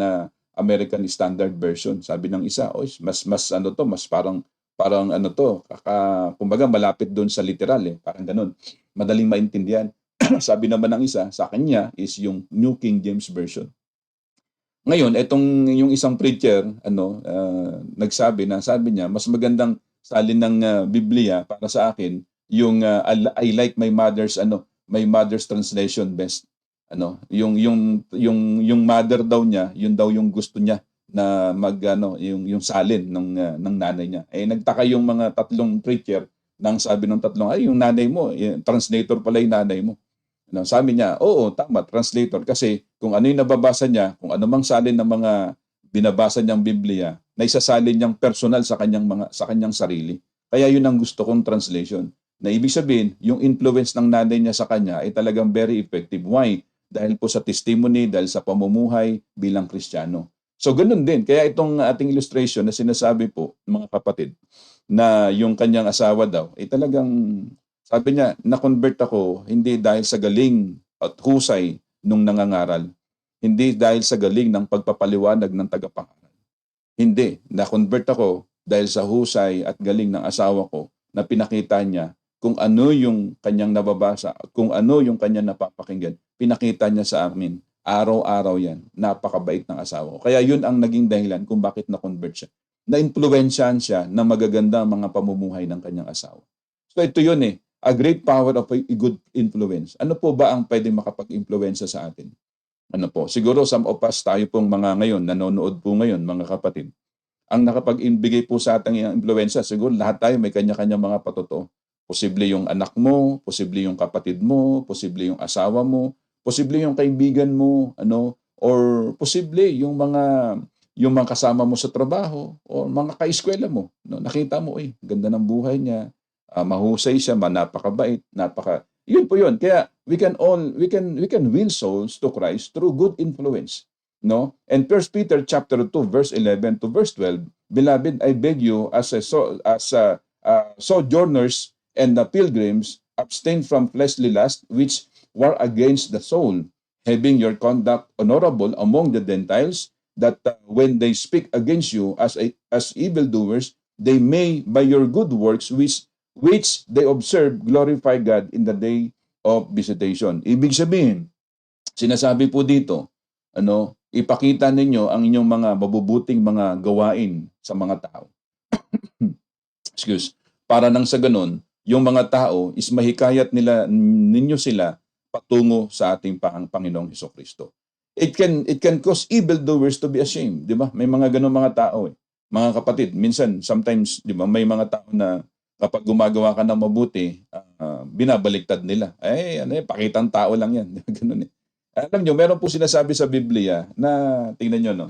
Standard Version. Sabi ng isa, mas kumbaga malapit doon sa literal parang ganun. Madaling maintindihan. Sabi naman ng isa, sa kanya is yung New King James Version. Ngayon, yung isang preacher, sabi niya, mas magandang salin ng Biblia para sa akin, yung I like my mother's translation best. Yung mother daw niya, yun daw yung gusto niya na yung salin ng nanay niya. Nagtaka yung mga tatlong preacher nang sabi ng tatlong, ay yung nanay mo, translator pala yung nanay mo. Sabi niya, oo, tama, translator. Kasi kung ano yung nababasa niya, kung ano mang salin ng mga binabasa niyang Biblia, na isasalin niyang personal sa kanyang sarili. Kaya yun ang gusto kong translation. Na ibig sabihin, yung influence ng nanay niya sa kanya ay talagang very effective. Why? Dahil po sa testimony, dahil sa pamumuhay bilang Kristiyano. So ganun din. Kaya itong ating illustration na sinasabi po, mga kapatid, na yung kanyang asawa daw, talagang sabi niya, na-convert ako hindi dahil sa galing at husay nung nangangaral. Hindi dahil sa galing ng pagpapaliwanag ng tagapangaral. Hindi. Na-convert ako dahil sa husay at galing ng asawa ko na pinakita niya kung ano yung kanyang nababasa, kung ano yung kanyang napapakinggan. Pinakita niya sa amin. Araw-araw yan. Napakabait ng asawa ko. Kaya yun ang naging dahilan kung bakit na-convert siya. Na-influensyahan siya ng magagandang mga pamumuhay ng kanyang asawa. So ito yun a great power of a good influence. Ano po ba ang pwedeng makapag-influensya sa atin? Siguro some of us tayo pong mga ngayon, nanonood po ngayon, mga kapatid. ang nakapag-ibigay po sa ating impluwensya, siguro lahat tayo may kanya-kanya mga patotoo. Posible yung anak mo, posible yung kapatid mo, posible yung asawa mo, posible yung kaibigan mo, or posible yung mga kasama mo sa trabaho o mga kaeskwela mo, no? Nakita mo, ganda ng buhay niya, mahusay siya, napakabait, yun po yun. Kaya we can win souls to Christ through good influence, no? And First Peter chapter 2 verse 11 to verse 12, beloved, I beg you as sojourners and the pilgrims, abstain from fleshly lust which war against the soul, having your conduct honorable among the Gentiles, that when they speak against you as evildoers, they may by your good works which they observe glorify God in the day of visitation. Ibig sabihin, sinasabi po dito, ipakita ninyo ang inyong mga mabubuting mga gawain sa mga tao. Para nang sa ganun, yung mga tao is mahikayat ninyo sila patungo sa ating Panginoong Hesukristo. It can cause evildoers to be ashamed, di ba? May mga ganung mga tao Mga kapatid, minsan sometimes, di ba, may mga tao na kapag gumagawa ka ng mabuti, binabaliktad nila. Pakitang tao lang yan. Ganun eh. Alam nyo, meron po sinasabi sa Biblia na, tingnan nyo, no?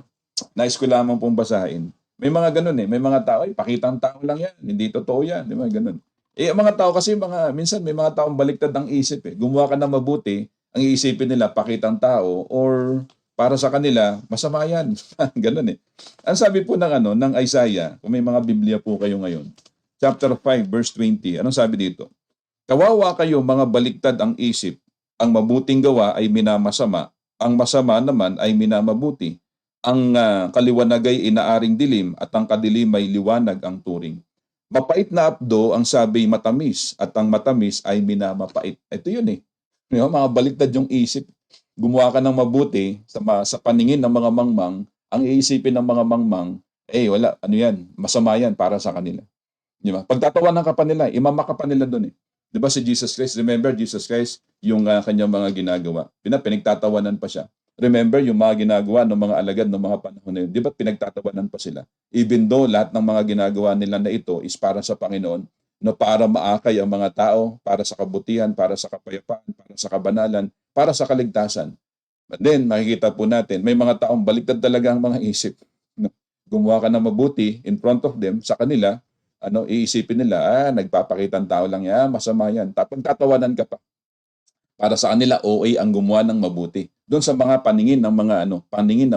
Nais ko lamang pong basahin. May mga ganun eh. May mga tao, pakitang tao lang yan. Hindi totoo yan. Di ba? Ganun. Ang mga tao kasi, minsan may mga taong baliktad ang isip eh. Gumawa ka ng mabuti, ang iisipin nila, pakitang tao, or para sa kanila, masama yan. Ganun eh. Ang sabi po ng Isaiah, kung may mga Biblia po kayo ngayon, chapter 5, verse 20, anong sabi dito? Kawawa kayo, mga baliktad ang isip. Ang mabuting gawa ay minamasama, ang masama naman ay minamabuti. Ang kaliwanag ay inaaring dilim, at ang kadilim ay liwanag ang turing. Mapait na apdo ang sabi matamis, at ang matamis ay minamapait. Ito yun eh. Mga baliktad yung isip. Gumawa ka ng mabuti sa paningin ng mga mangmang, ang iisipin ng mga mangmang, wala, yan, masama yan para sa kanila. Di ba? Pagtatawanan ka pa nila, imamaka pa nila doon eh. Di ba si Jesus Christ, remember Jesus Christ, yung kanyang mga ginagawa, pinagtatawanan pa siya. Remember yung mga ginagawa ng mga alagad ng mga panahon na yun, di ba pinagtatawanan pa sila? Even though lahat ng mga ginagawa nila na ito is para sa Panginoon, para maakay ang mga tao, para sa kabutihan, para sa kapayapaan, para sa kabanalan, para sa kaligtasan. But then, makikita po natin, may mga taong baliktad talaga ang mga isip. Gumawa ka ng mabuti in front of them, sa kanila, iisipin nila, nagpapakitang tao lang yan, masama yan. Tapos tatawanan ka pa. Para sa kanila, OA ang gumawa ng mabuti. Doon sa mga paningin ng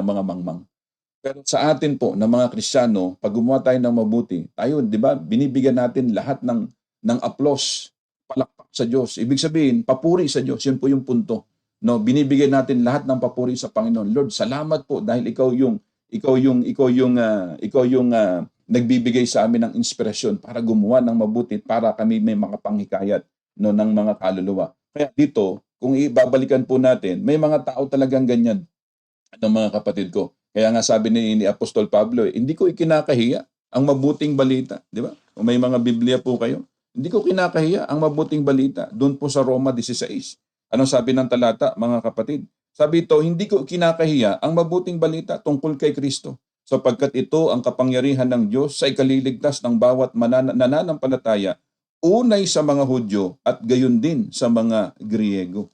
mga mangmang. Pero sa atin po, na mga Kristiyano, pag gumawa tayo ng mabuti, tayo, di ba, binibigyan natin lahat ng applause, palakpak sa Diyos. Ibig sabihin, papuri sa Diyos. Yun po yung punto. Binibigyan natin lahat ng papuri sa Panginoon. Lord, salamat po dahil ikaw yung nagbibigay sa amin ng inspirasyon para gumawa ng mabuti, para kami may makapanghikayat ng mga kaluluwa. Kaya dito, kung ibabalikan po natin, may mga tao talagang ganyan, mga kapatid ko. Kaya nga sabi ni Apostol Pablo, hindi ko ikinakahiya ang mabuting balita. Di ba? Kung may mga Biblia po kayo, hindi ko kinakahiya ang mabuting balita. Doon po sa Roma 16. Anong sabi ng talata, mga kapatid? Sabi ito, hindi ko kinakahiya ang mabuting balita tungkol kay Kristo, sapagkat ito ang kapangyarihan ng Diyos sa ikaliligtas ng bawat nananampalataya, unay sa mga Hudyo at gayon din sa mga Griego.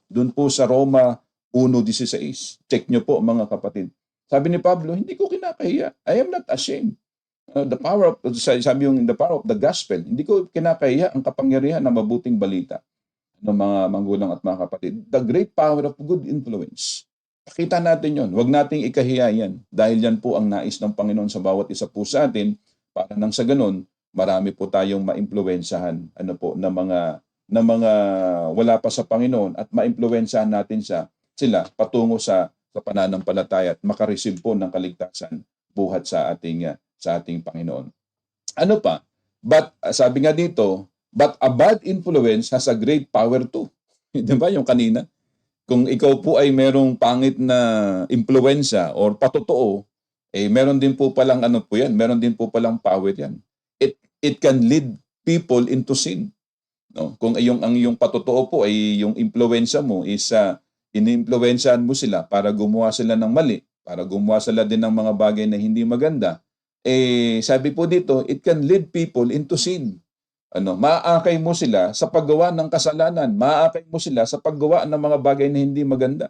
Doon po sa Roma 1:16. Check nyo po, mga kapatid. Sabi ni Pablo, hindi ko kinakahiya. I am not ashamed. The power of the gospel. Hindi ko kinakahiya ang kapangyarihan ng mabuting balita. Mga magulang at mga kapatid. The great power of good influence. Pakita natin yon. Huwag nating ikahiya yan. Dahil yan po ang nais ng Panginoon sa bawat isa po sa atin, para nang sa ganun, marami po tayong maimpluwensyahan ng mga wala pa sa Panginoon, at maimpluwensyahan natin sila patungo sa pananampalataya at makareceive po ng kaligtasan buhat sa ating Panginoon. Ano pa? But sabi nga dito, but a bad influence has a great power too. Di ba yung kanina? Kung ikaw po ay merong pangit na impluwensya or patotoo, meron din po palang meron din po palang power yan. It can lead people into sin. No? Kung ang iyong patotoo po ay yung impluwensya mo is iniimpluwensyahan mo sila para gumawa sila ng mali, para gumawa sila din ng mga bagay na hindi maganda, sabi po dito, it can lead people into sin. Maaakay mo sila sa paggawa ng kasalanan, maaakay mo sila sa paggawa ng mga bagay na hindi maganda.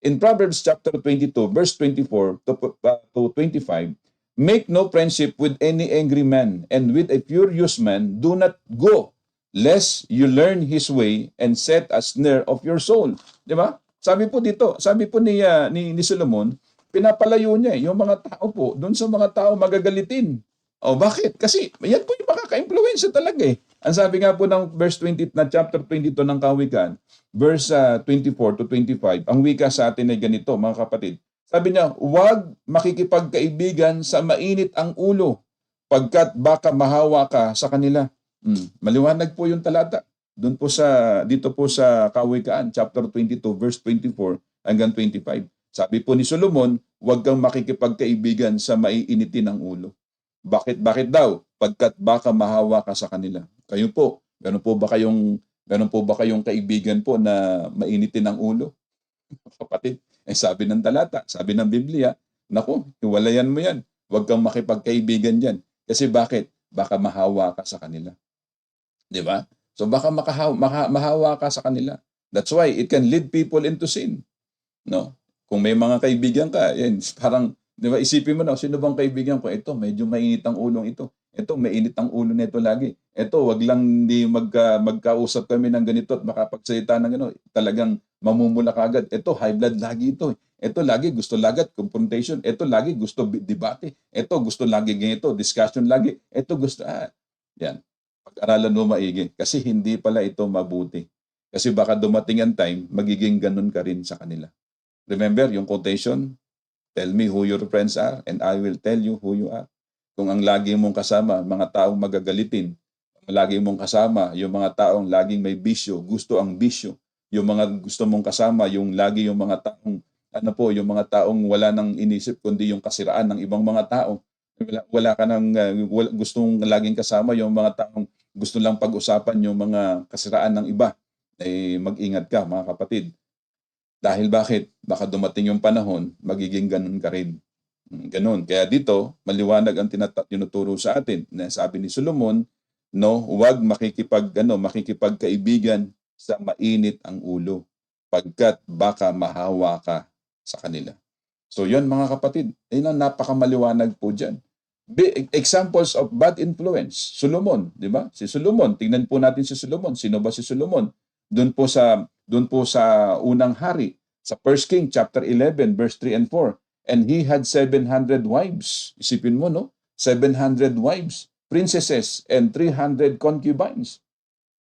In Proverbs chapter 22, verse 24 to 25, make no friendship with any angry man, and with a furious man do not go, lest you learn his way and set a snare of your soul. Di ba? Sabi po dito, sabi po ni Solomon, pinapalayo niya yung mga tao po doon sa mga tao magagalitin. Bakit? Kasi yan po yung makaka-influensya talaga eh. Ang sabi nga po ng verse 20 na chapter 22 ng Kawikaan, verse 24 to 25, ang wika sa atin ay ganito, mga kapatid. Sabi niya, huwag makikipagkaibigan sa mainit ang ulo, pagkat baka mahawa ka sa kanila. Maliwanag po yung talata. Dito po sa Kawikaan, chapter 22, verse 24 hanggang 25. Sabi po ni Solomon, huwag kang makikipagkaibigan sa maiinitin ang ulo. Bakit daw? Pagkat baka mahawa ka sa kanila. Kayo po, meron po ba kayong kaibigan po na mainitin ang ulo? Kapatid, sabi ng talata, sabi ng Biblia, naku, hiwalayan mo yan. Huwag kang makipagkaibigan diyan. Kasi bakit? Baka mahawa ka sa kanila. 'Di ba? So baka mahawa ka sa kanila. That's why it can lead people into sin. No? Kung may mga kaibigan ka, yan, parang, di ba, isipin mo na, sino bang kaibigan ko? Ito, medyo mainit ang ulong ito. Ito, mainit ang ulo nito lagi. Ito, wag lang hindi magkausap kami ng ganito at makapagsalita ng ano, talagang mamumula ka agad. Ito, high blood lagi ito. Ito, lagi gusto lagat, confrontation. Ito, lagi gusto debate. Ito, gusto lagi ganito, discussion lagi. Ito, gusto, yan. Pag-aralan mo maigi. Kasi hindi pala ito mabuti. Kasi baka dumating ang time, magiging ganun ka rin sa kanila. Remember yung quotation, tell me who your friends are and I will tell you who you are. Kung ang lagi mong kasama, mga taong magagalitin, lagi mong kasama, yung mga taong laging may bisyo, gusto ang bisyo, yung mga gusto mong kasama, yung mga taong, yung mga taong wala nang inisip kundi yung kasiraan ng ibang mga tao. Wala ka nang gustong laging kasama, yung mga taong gusto lang pag-usapan yung mga kasiraan ng iba. Mag-ingat ka, mga kapatid. Dahil bakit? Baka dumating yung panahon, magiging ganun ka rin. Ganun. Kaya dito, maliwanag ang tinuturo sa atin na sabi ni Solomon, huwag makikipagkaibigan sa mainit ang ulo, pagkat baka mahawa ka sa kanila. So yun mga kapatid, yun ang napakamaliwanag po dyan. Examples of bad influence. Solomon, di ba? Si Solomon, tingnan po natin si Solomon. Sino ba si Solomon? Doon po sa unang hari, sa 1 King chapter 11 verse 3 and 4. And he had 700 wives. Isipin mo, no? 700 wives, princesses, and 300 concubines.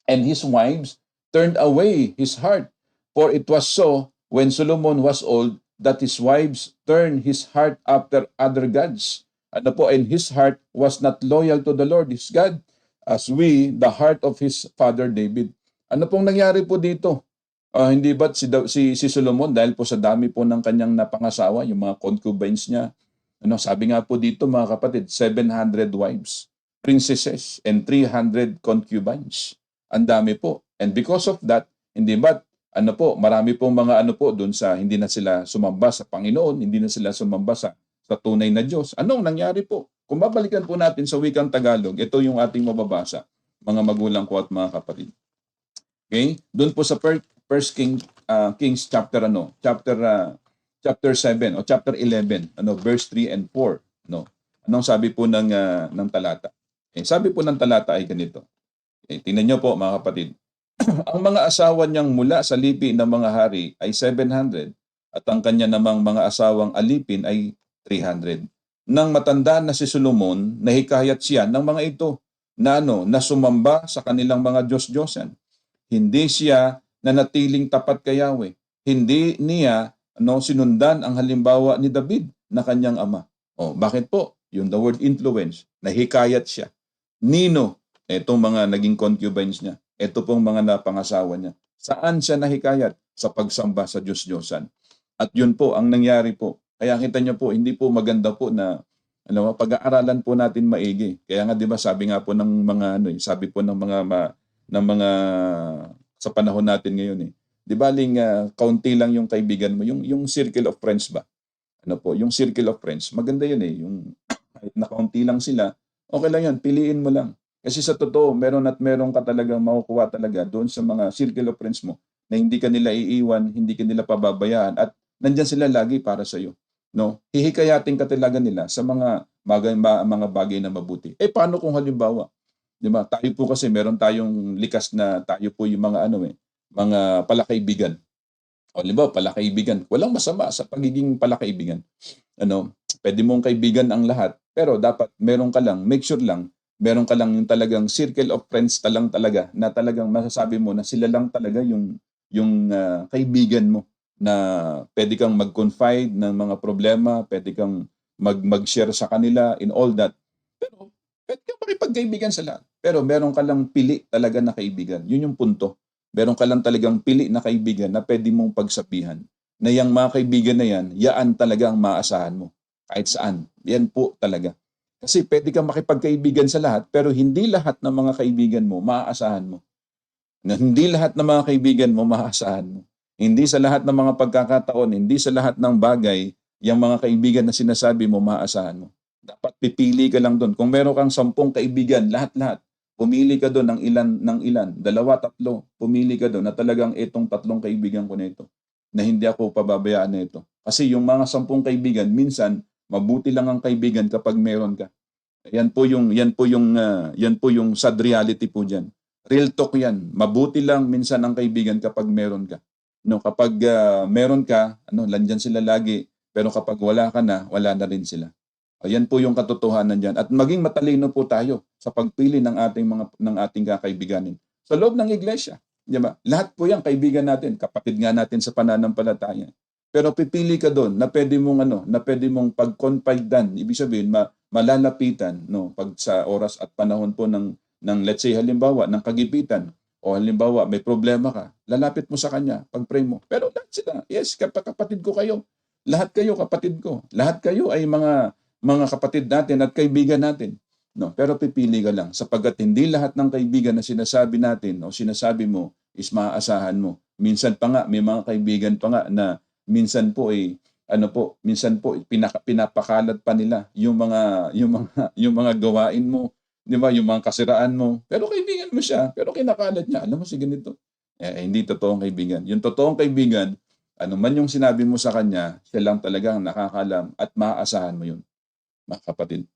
And his wives turned away his heart. For it was so, when Solomon was old, that his wives turned his heart after other gods. And his heart was not loyal to the Lord his God, as the heart of his father David. Ano pong nangyari po dito? Hindi ba't si Solomon, dahil po sa dami po ng kanyang napangasawa, yung mga concubines niya, sabi nga po dito mga kapatid, 700 wives, princesses, and 300 concubines. Ang dami po. And because of that, hindi ba't marami pong mga doon sa hindi na sila sumamba sa Panginoon, hindi na sila sumamba sa tunay na Diyos. Anong nangyari po? Kung babalikan po natin sa wikang Tagalog, ito yung ating mababasa, mga magulang ko at mga kapatid. Okay? Doon po sa First Kings chapter 7 o chapter 11, verse 3 and 4, Anong sabi po ng talata? Sabi po ng talata ay ganito. Tingnan niyo po mga kapatid. Ang mga asawa niyang mula sa lipi ng mga hari ay 700 at ang kanya namang mga asawang alipin ay 300. Nang matanda na si Solomon, nahikayat siya ng mga ito na sumamba sa kanilang mga Diyos-Diyosan. Hindi siya nanatiling tapat kay Yahweh. Hindi niya sinundan ang halimbawa ni David na kanyang ama. Bakit po? Yung the word influence, nahikayat siya. Nino, itong mga naging concubines niya. Ito pong mga napangasawa niya. Saan siya nahikayat? Sa pagsamba sa Diyos-Diyosan. At yun po ang nangyari po. Kaya kita niyo po, hindi po maganda po na pag-aaralan po natin maigi. Kaya nga 'di ba sabi nga po ng mga sabi po ng mga sa panahon natin ngayon 'Di ba kaunti lang yung kaibigan mo, yung circle of friends ba? Yung circle of friends, maganda 'yun yung kahit na kaunti lang sila, okay lang yan, piliin mo lang. Kasi sa totoo, meron ka talagang makukuha talaga doon sa mga circle of friends mo na hindi ka nila iiwan, hindi ka nila pababayaan at nandyan sila lagi para sa iyo. No? Hihikayatin ka talaga nila sa mga bagay na mabuti. Paano kung halimbawa, 'di ba? Tayo po kasi meron tayong likas na tayo po yung mga palakaibigan. O halimbawa, palakaibigan. Walang masama sa pagiging palakaibigan. Pwede mong kaibigan ang lahat, pero dapat meron ka lang, make sure lang, meron ka lang yung talagang circle of friends talaga na talagang masasabi mo na sila lang talaga yung kaibigan mo na pwede kang mag-confide ng mga problema, pwede kang mag-share sa kanila in all that. Pero pwede kang makipagkaibigan sa lahat. Pero meron ka lang pili talaga na kaibigan. Yun yung punto. Meron ka lang talagang pili na kaibigan na pwede mong pagsabihan. Na yung mga kaibigan na yan, yaan talaga ang maasahan mo. Kahit saan. Yan po talaga. Kasi pwede kang makipagkaibigan sa lahat, pero hindi lahat ng mga kaibigan mo maaasahan mo. Na hindi lahat ng mga kaibigan mo maaasahan mo. Hindi sa lahat ng mga pagkakataon, hindi sa lahat ng bagay, yung mga kaibigan na sinasabi mo maaasahan mo. Dapat pipili ka lang doon. Kung meron kang 10 kaibigan, lahat-lahat, pumili ka doon ng ilan, 2, 3, pumili ka doon na talagang itong 3 kaibigan ko na ito, na hindi ako pababayaan na ito. Kasi yung mga 10 kaibigan, minsan, mabuti lang ang kaibigan kapag meron ka. Yan po yung sad reality po diyan. Real talk yan. Mabuti lang minsan ang kaibigan kapag meron ka. No, kapag meron ka, nandiyan sila lagi, pero kapag wala ka na, wala na rin sila. Ayan po yung katotohanan diyan. At maging matalino po tayo sa pagpili ng ating kakaibiganin. Sa loob ng iglesia, di ba? Lahat po 'yan kaibigan natin, kapatid nga natin sa pananampalataya. Pero pipili ka doon na pwede mong pag-confidean, ibig sabihin malalapitan, no, pag sa oras at panahon po ng let's say halimbawa ng kagipitan o halimbawa may problema ka, lalapit mo sa kanya, pag-pray mo. Pero lahat sila, yes, kapatid ko kayo. Lahat kayo kapatid ko. Lahat kayo ay mga kapatid natin at kaibigan natin. No, pero pipili ka lang sapagkat hindi lahat ng kaibigan na sinasabi natin o sinasabi mo is maaasahan mo. Minsan pa nga may mga kaibigan pa nga na minsan po pinapakalat pa nila yung mga gawain mo, 'di ba? Yung mga kasiraan mo. Pero kaibigan mo siya, pero kinakalat niya. Alam mo si ganito. Hindi totoong kaibigan. Yung totoong kaibigan, ano man yung sinabi mo sa kanya, siya lang talagang nakakalam at maaasahan mo yun, mga kapatid.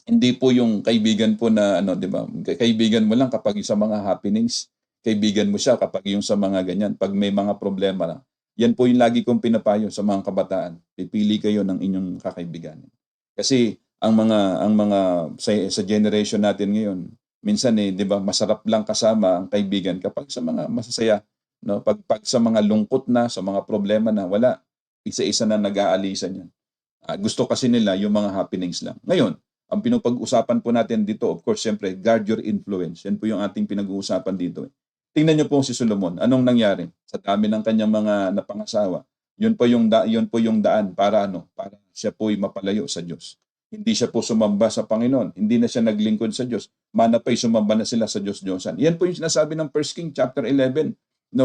Hindi po yung kaibigan po na 'di ba? Kaibigan mo lang kapag sa mga happenings, kaibigan mo siya kapag yung sa mga ganyan, pag may mga problema na. Yan po yung lagi kong pinapayo sa mga kabataan. Pipili kayo ng inyong kakaibiganin. Kasi ang mga sa generation natin ngayon, minsan 'di ba, masarap lang kasama ang kaibigan kapag sa mga masasaya, no? Pag sa mga lungkot na, sa mga problema na, wala. Isa-isa na nag-aalisan yan. Gusto kasi nila yung mga happenings lang. Ngayon, ang pinupag-usapan po natin dito, of course, siyempre, guard your influence. Yan po yung ating pinag-uusapan dito. Tingnan niyo po si Solomon. Anong nangyari? Sa dami ng kanyang mga napangasawa, yun po yung daan para siya po'y mapalayo sa Diyos. Hindi siya po sumamba sa Panginoon. Hindi na siya naglingkod sa Diyos. Manapay sumamba na sila sa Diyos-Diyosan. Yan po yung sinasabi ng 1 King chapter 11,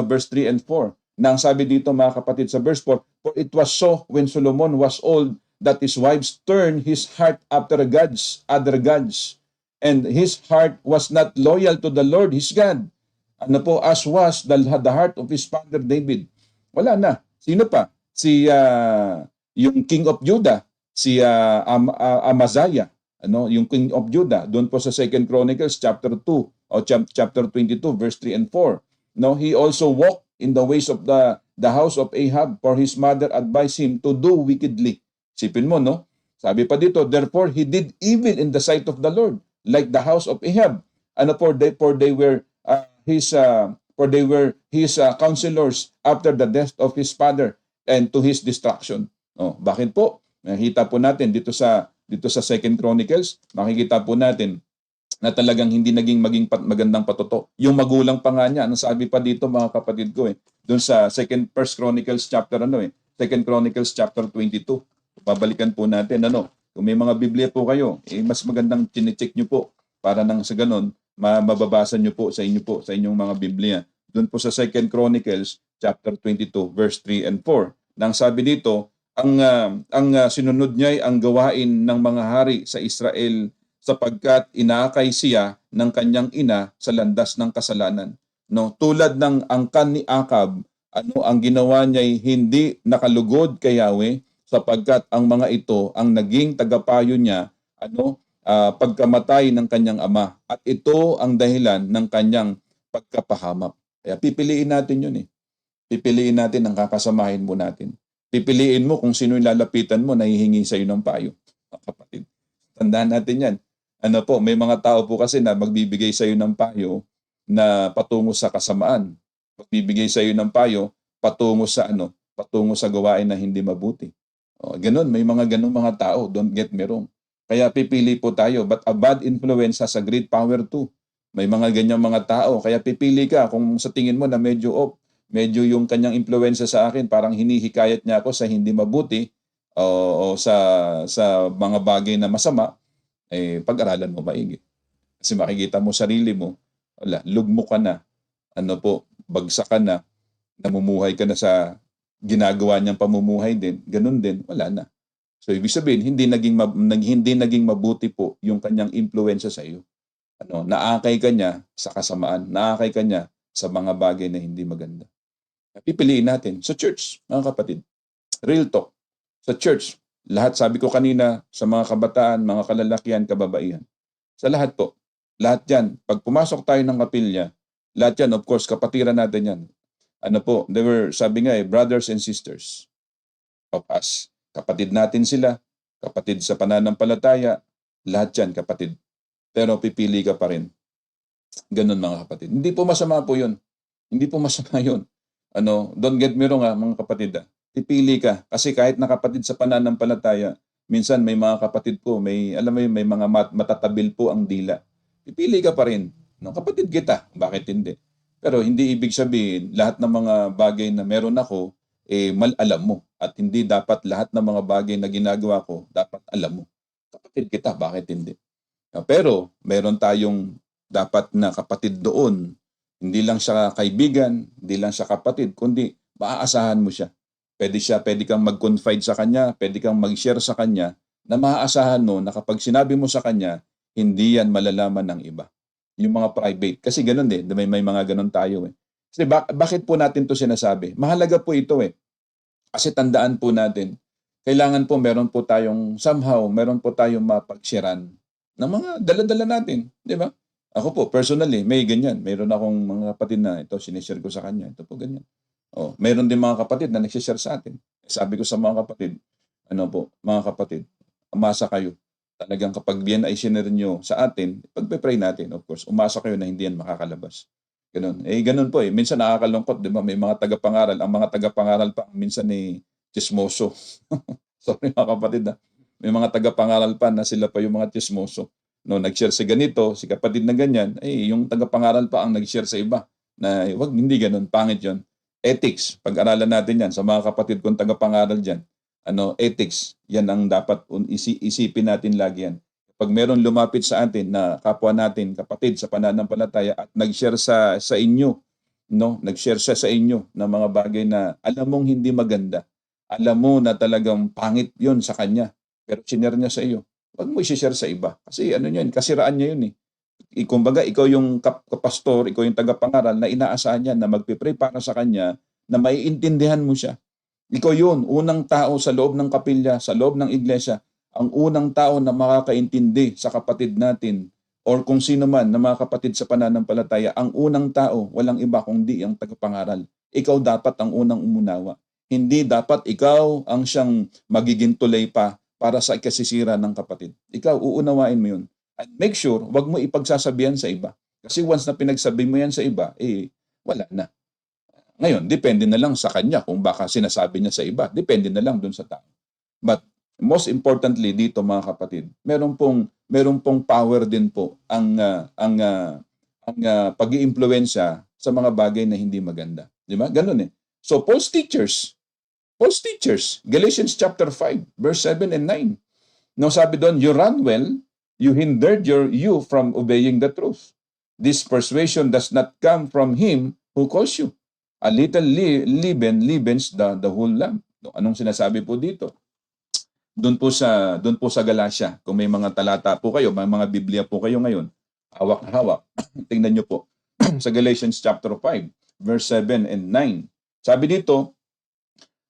verse 3 and 4. Na ang sabi dito, mga kapatid, sa verse 4, for it was so when Solomon was old that his wives turned his heart after other gods, and his heart was not loyal to the Lord his God. As was the heart of his father David. Wala na. Sino pa? Yung King of Judah, si Amaziah, yung King of Judah, doon po sa 2 Chronicles chapter 2 o chapter 22 verse 3 and 4. No, he also walked in the ways of the house of Ahab, for his mother advised him to do wickedly. Sipin mo, no? Sabi pa dito, therefore he did evil in the sight of the Lord, like the house of Ahab. For they were his counselors after the death of his father and to his destruction. Bakit po? Nakita po natin dito sa 2 Chronicles, makikita po natin na talagang hindi naging magandang patuto. Yung magulang pa nga niya, sabi pa dito, mga kapatid ko, doon sa 1 Chronicles chapter 2 Chronicles chapter 22. Babalikan po natin, kung may mga Biblia po kayo, mas magandang chine-check nyo po para nang sa ganon, mababasa nyo po sa inyong mga Biblia. Doon po sa 2 Chronicles chapter 22 verse 3 and 4. Nang sabi dito, Ang sinunod niya ay ang gawain ng mga hari sa Israel sapagkat inakay siya ng kanyang ina sa landas ng kasalanan. No, tulad ng angkan ni Akab, ano ang ginawa niya ay hindi nakalugod kay Yahweh sapagkat ang mga ito ang naging tagapayo niya pagkamatay ng kanyang ama at ito ang dahilan ng kanyang pagkapahamak. Kaya pipiliin natin yun eh. Pipiliin natin ang kakasamahin mo natin. Pipiliin mo kung sino yung lalapitan mo na hihingi sa iyo ng payo. Kapatid, tandaan natin yan. Ano po, may mga tao po kasi na magbibigay sa iyo ng payo na patungo sa kasamaan. Magbibigay sa iyo ng payo patungo sa patungo sa gawain na hindi mabuti. O, ganun, may mga ganun mga tao, don't get me wrong. Kaya pipili po tayo, but a bad influence has a great power too. May mga ganyang mga tao, kaya pipili ka kung sa tingin mo na medyo yung kanyang impluwensya sa akin, parang hinihikayat niya ako sa hindi mabuti o sa mga bagay na masama, pag-aralan mo maigi. Kasi makikita mo sarili mo, wala, lugmok ka na, bagsak ka na, namumuhay ka na sa ginagawa niyang pamumuhay din, ganun din, wala na. So ibig sabihin, hindi naging mabuti po yung kanyang impluwensya sa iyo. Naakay ka niya sa kasamaan, naakay ka niya sa mga bagay na hindi maganda. Pipiliin natin sa church, mga kapatid. Real talk. Sa church, lahat sabi ko kanina sa mga kabataan, mga kalalakihan, kababaihan. Sa lahat po. Lahat yan. Pag pumasok tayo ng kapilya, lahat yan, of course, kapatiran natin yan. They were, sabi nga brothers and sisters of us. Kapatid natin sila, kapatid sa pananampalataya, lahat yan, kapatid. Pero pipili ka pa rin. Ganun mga kapatid. Hindi po masama po yun. Hindi po masama yun. Don't get me wrong mga kapatid. Pipili ka. Kasi kahit nakapatid sa pananampalataya, minsan may mga kapatid po, may mga matatabil po ang dila. Pipili ka pa rin. Kapatid kita, bakit hindi? Pero hindi ibig sabihin, lahat ng mga bagay na meron ako, alam mo. At hindi dapat lahat ng mga bagay na ginagawa ko, dapat alam mo. Kapatid kita, bakit hindi? Pero meron tayong dapat na kapatid doon. Hindi lang siya kaibigan, hindi lang siya kapatid, kundi maaasahan mo siya. Pwede kang mag-confide sa kanya, pwede kang mag-share sa kanya na maaasahan mo na kapag sinabi mo sa kanya, hindi yan malalaman ng iba. Yung mga private. Kasi ganun may mga ganun tayo Kasi bakit po natin to sinasabi? Mahalaga po ito Kasi tandaan po natin, kailangan po meron po tayong mapag-sharean ng mga dala-dala natin. Di ba? Ako po, personally, may ganyan. Mayroon akong mga kapatid na ito, sinishare ko sa kanya. Ito po ganyan. Mayroon din mga kapatid na nagsishare sa atin. Sabi ko sa mga kapatid, mga kapatid, umasa kayo. Talagang kapag yan ay sinare nyo sa atin, pagpe-pray natin, of course, umasa kayo na hindi yan makakalabas. Ganun. Ganun po Minsan nakakalungkot, di ba? May mga tagapangaral. Ang mga tagapangaral pa, minsan chismoso. Sorry mga kapatid May mga tagapangaral pa na sila pa yung mga chismoso. Nag-share si ganito, si kapatid na ganyan, yung tagapangaral pa ang nag-share sa iba na hindi ganun, pangit yon. Ethics, pag-aralan natin yan sa mga kapatid kong tagapangaral dyan. Ethics, yan ang dapat isipin natin lagi yan. Pag meron lumapit sa atin na kapwa natin, kapatid sa pananampalataya at nag-share sa inyo, nag-share siya sa inyo ng mga bagay na alam mong hindi maganda. Alam mo na talagang pangit yon sa kanya, pero sinare niya sa iyo. Huwag mo i-share sa iba. Kasi kasiraan niya yun Kumbaga, ikaw yung kapastor, ikaw yung tagapangaral na inaasahan niya na magpipray para sa kanya na maiintindihan mo siya. Ikaw yun, unang tao sa loob ng kapilya, sa loob ng iglesia, ang unang tao na makakaintindi sa kapatid natin or kung sino man na mga kapatid sa pananampalataya, ang unang tao, walang iba kundi ang tagapangaral. Ikaw dapat ang unang umunawa. Hindi dapat ikaw ang siyang magiging tulay pa para sa ikasisira ng kapatid. Ikaw, uunawain mo yun. And make sure, wag mo ipagsasabihan sa iba. Kasi once na pinagsabi mo yan sa iba, wala na. Ngayon, depende na lang sa kanya kung baka sinasabi niya sa iba. Depende na lang dun sa tao. But most importantly dito mga kapatid, meron pong power din po ang pag-iimpluwensya sa mga bagay na hindi maganda. Di ba? Ganun So, false teachers, Galatians chapter 5, verse 7 and 9. Sabi doon, you run well, you hindered you from obeying the truth. This persuasion does not come from him who calls you. A little leaven leavens the whole lump. No, anong sinasabi po dito? Doon po sa Galatia, kung may mga talata po kayo, may mga Biblia po kayo ngayon, hawak na hawak. Tingnan niyo po sa Galatians chapter 5, verse 7 and 9. Sabi dito,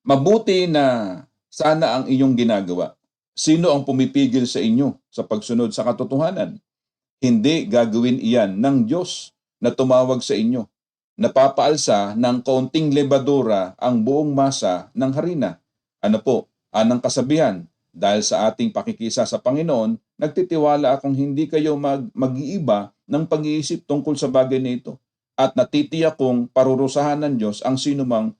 mabuti na sana ang iyong ginagawa. Sino ang pumipigil sa inyo sa pagsunod sa katotohanan? Hindi gagawin iyan ng Diyos na tumawag sa inyo. Napapaalsa ng kaunting lebadura ang buong masa ng harina. Ano po? Anang kasabihan, dahil sa ating pakikisa sa Panginoon, nagtitiwala akong hindi kayo mag-iiba ng pag-iisip tungkol sa bagay na ito. At natitiyak kong parurusahan ng Diyos ang sinumang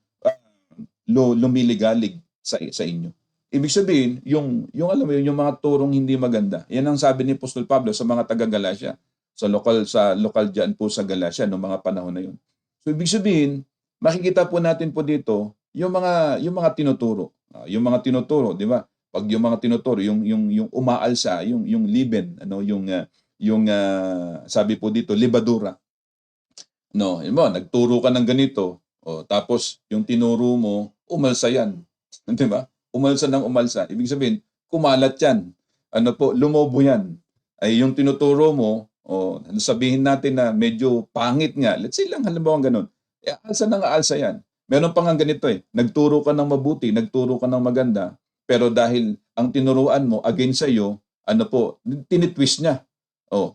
lumiligalig sa inyo. Ibig sabihin, yung alam mo yun, yung mga turong hindi maganda. Yan ang sabi ni Apostol Pablo sa mga taga-Galacia, sa lokal diyan po sa Galacia noong mga panahon na yun. So ibig sabihin, makikita po natin po dito yung mga tinuturo. Yung mga tinuturo, di ba? Pag yung mga tinuturo, yung umaalsa, yung liben, ano, yung sabi po dito, libadura. No, yun mo, nagturo ka ng ganito, tapos yung tinuro mo, umalsa yan. Di ba? Umalsa ng umalsa. Ibig sabihin, kumalat yan. Ano po, lumobo yan. Ay yung tinuturo mo, sabihin natin na medyo pangit nga. Let's say lang, halimbawa ganun. Alsa ng alsa yan. Meron pa nga ganito nagturo ka ng mabuti, nagturo ka ng maganda, pero dahil ang tinuruan mo against sa iyo, ano po, tinitwist niya.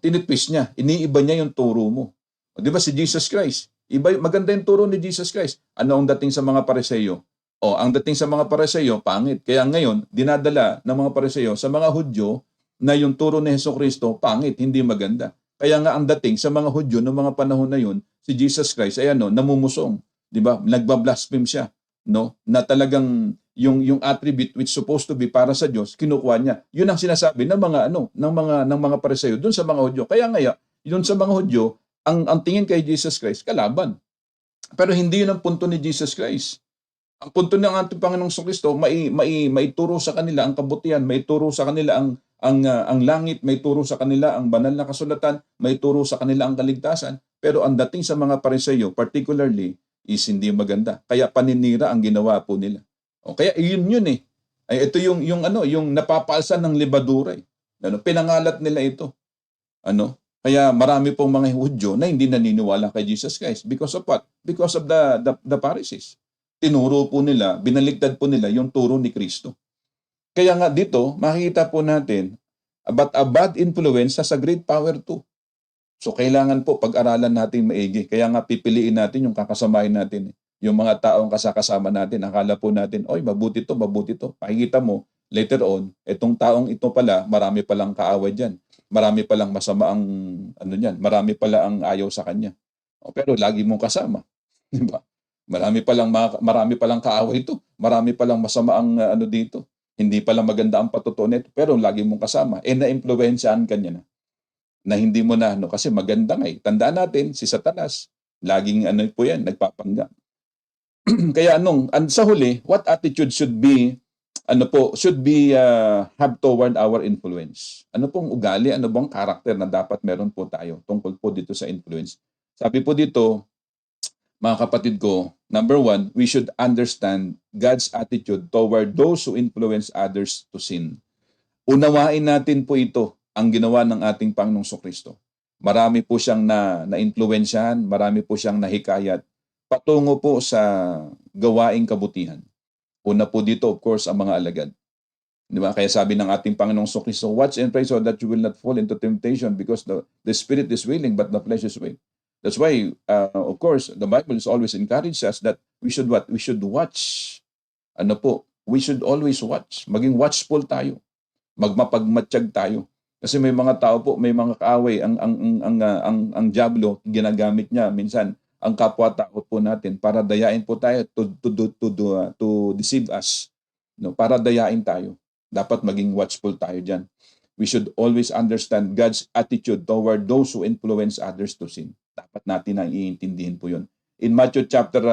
Tinitwist niya. Iniiba niya yung turo mo. Di ba si Jesus Christ? Maganda yung turo ni Jesus Christ. Ano ang dating sa mga Pariseo? Ang dating sa mga Pariseo, pangit. Kaya ngayon, dinadala ng mga Pariseo sa mga Hudyo na yung turo ni Hesukristo, pangit, hindi maganda. Kaya nga ang dating sa mga Hudyo noong mga panahon na yun, si Jesus Christ ay namumusong. Di ba? Nagbablaspheme siya. No? Na talagang yung attribute which supposed to be para sa Diyos, kinukuha niya. Yun ang sinasabi ng mga Pariseo doon sa mga Hudyo. Kaya nga, yun sa mga Hudyo, ang tingin kay Jesus Christ, kalaban. Pero hindi yun ang punto ni Jesus Christ. Ang punto ng ating Panginoong Kristo, maituro sa kanila ang kabutihan, maituro sa kanila ang langit, maituro sa kanila ang banal na kasulatan, maituro sa kanila ang kaligtasan. Pero ang dating sa mga Pariseo, particularly, is hindi maganda. Kaya paninira ang ginawa po nila. Kaya yun Ay ito yung napapaalsan ng libadura. Pinangalat nila ito. Kaya marami pong mga Hudyo na hindi naniniwala kay Jesus Christ. Because of what? Because of the Pharisees. Tinuro po nila, binaligtad po nila yung turo ni Kristo. Kaya nga dito, makikita po natin, but a bad influence has a great power too. So kailangan po pag-aralan natin maigi. Kaya nga pipiliin natin yung kakasamahin natin. Yung mga taong kasama natin, akala po natin, oy, mabuti to. Pakikita mo, later on, itong taong ito pala, marami palang kaaway dyan. Marami palang masama ang, marami pala ang ayaw sa kanya. Pero lagi mong kasama. Diba? Marami palang kaaway ito. Marami palang masama ang dito. Hindi pala maganda ang patutuo nito, pero lagi mong kasama. Na-impluwensyahan ka niya na hindi mo na, kasi maganda nga Tandaan natin, si Satanas, laging po yan, nagpapanggap. Kaya sa huli, what attitude should be have toward our influence? Ano pong ugali, ano bang karakter na dapat meron po tayo tungkol po dito sa influence? Sabi po dito, mga kapatid ko, number 1, we should understand God's attitude toward those who influence others to sin. Unawain natin po ito, ang ginawa ng ating Panginoong Kristo. Marami po siyang na-influensyahan, marami po siyang nahikayat patungo po sa gawaing kabutihan. Una po dito, of course, ang mga alagad. Di ba? Kaya sabi ng ating Panginoong Kristo, watch and pray so that you will not fall into temptation because the spirit is willing but the flesh is weak. That's why, of course, the Bible is always encourage us that we should what? We should watch. We should always watch. Maging watchful tayo. Magmapagmatsyag tayo. Kasi may mga tao po, may mga kaaway ang diablo ginagamit niya minsan ang kapwa-tao po natin para dayain po tayo to deceive us. Para dayain tayo. Dapat maging watchful tayo diyan. We should always understand God's attitude toward those who influence others to sin. Dapat natin ang iintindihin po yun. In Matthew chapter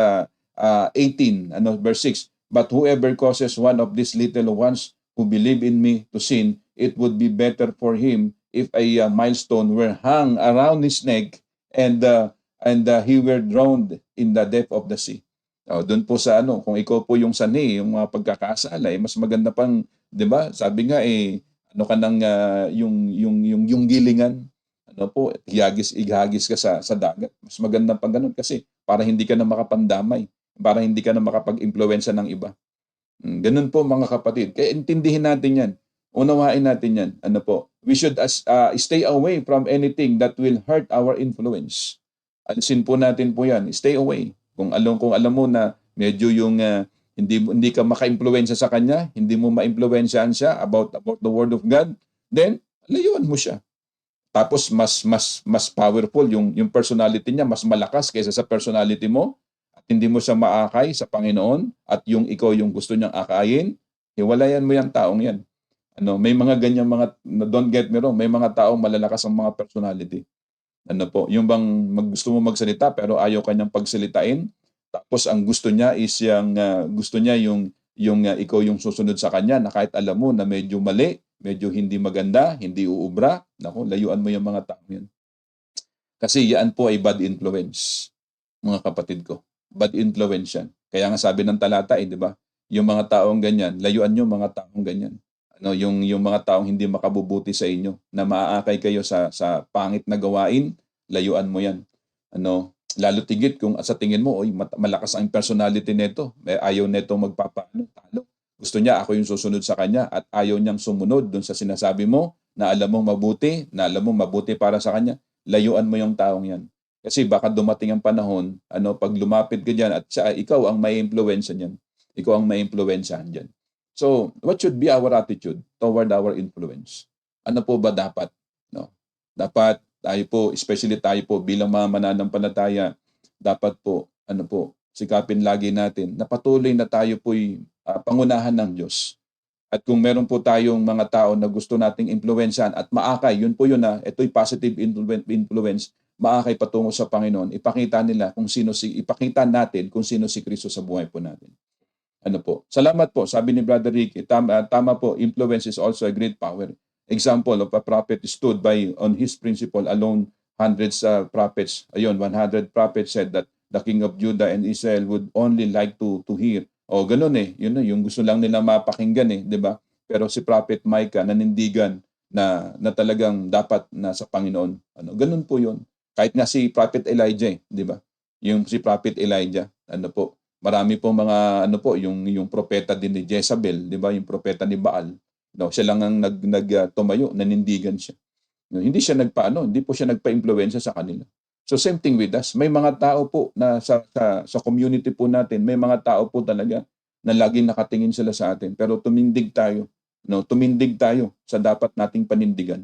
18, verse 6, but whoever causes one of these little ones who believe in me to sin, it would be better for him if a millstone were hung around his neck and he were drowned in the depth of the sea. Doon po sa ano, kung ikaw po yung sanhi, yung mga pagkakasala, mas maganda pang, 'di ba? Sabi nga ano ka ng yung gilingan, ano po, ighagis ka sa dagat. Mas maganda pang ganun kasi para hindi ka na makapandamay, para hindi ka na makapag-impluwensya ng iba. Ganun po mga kapatid. Kaya intindihin natin 'yan. Unawain natin 'yan. Ano po? We should stay away from anything that will hurt our influence. Alisin po natin po 'yan. Stay away. Kung alam mo na medyo yung hindi ka maka-impluwensya sa kanya, hindi mo maimpluwensyahan siya about the word of God, then layuan mo siya. Tapos mas powerful yung personality niya, mas malakas kaysa sa personality mo at hindi mo siya maakay sa Panginoon at yung ikaw yung gusto niyang akayin, hiwalayan mo yung taong yan. May mga ganyan don't get me wrong, may mga taong malalakas ang mga personality. Ano po, yung bang gusto mo magsalita pero ayaw kanyang pagsalitain, tapos ang gusto niya is gusto niya yung ikaw yung susunod sa kanya na kahit alam mo na medyo mali, medyo hindi maganda, hindi uubra, naku, layuan mo yung mga tao yan. Kasi yan po ay bad influence, mga kapatid ko. Bad influence yan. Kaya nga sabi ng talata, di ba? Yung mga taong ganyan, layuan nyo mga taong ganyan. Yung mga taong hindi makabubuti sa inyo, na maaakay kayo sa pangit na gawain, layuan mo yan. Lalo tigit kung sa tingin mo, malakas ang personality nito, ayaw nito talo. Gusto niya ako yung susunod sa kanya at ayaw niyang sumunod dun sa sinasabi mo na alam mong mabuti para sa kanya. Layuan mo yung taong yan. Kasi baka dumating ang panahon, pag lumapit ka diyan at ikaw ang may influence niyan. Ikaw ang may influensyahan diyan. So, what should be our attitude toward our influence? Ano po ba dapat? Dapat tayo po, especially tayo po bilang mga mananampalataya, dapat po, sikapin lagi natin na patuloy na tayo po'y pangunahan ng Diyos. At kung meron po tayong mga tao na gusto nating impluwensyahan at maakay, yun po yun ito'y positive influence, maakay patungo sa Panginoon, ipakita natin kung sino si Kristo sa buhay po natin. Salamat po. Sabi ni Brother Ricky, tama po, influence is also a great power. Example of a prophet stood by on his principle alone, hundreds prophets. 100 prophets said that the king of Judah and Israel would only like to hear. Ganun yun yung gusto lang nila mapakinggan 'di ba? Pero si Prophet Micah nanindigan na talagang dapat na sa Panginoon. Ganun po 'yun. Kahit nga si Prophet Elijah, 'di ba? Yung si Prophet Elijah, marami po mga yung propeta din ni Jezebel, 'di ba? Yung propeta ni Baal. Siya lang ang tumayo, nanindigan siya. Hindi po siya nagpa-impluwensya sa kanila. So same thing with us. May mga tao po na sa community po natin, may mga tao po talaga na laging nakatingin sila sa atin. Pero tumindig tayo. Tumindig tayo sa dapat nating panindigan.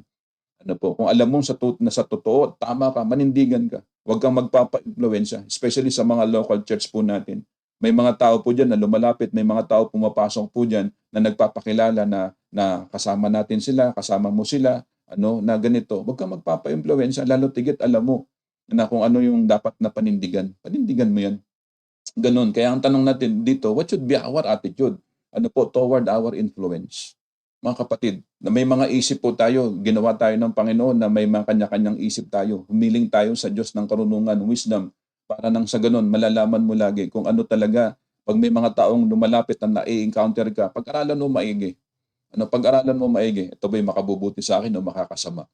Kung alam mo sa totoo, tama ka, manindigan ka. Huwag kang magpapa-impluwensya, especially sa mga local church po natin. May mga tao po dyan na lumalapit, may mga tao pumapasok po dyan na nagpapakilala na kasama natin sila, kasama mo sila, na ganito. Huwag kang magpapa-impluwensya, lalo tigit alam mo na kung ano yung dapat na panindigan. Panindigan mo yan. Ganun. Kaya ang tanong natin dito, what should be our attitude? Toward our influence? Mga kapatid, na may mga isip po tayo, ginawa tayo ng Panginoon na may mga kanya-kanyang isip tayo. Humiling tayo sa Diyos ng karunungan, wisdom, para nang sa ganun, malalaman mo lagi kung ano talaga, pag may mga taong lumalapit na na-encounter ka, pag-aralan mo maigi. Pag-aralan mo maigi, ito ba'y makabubuti sa akin o makakasama?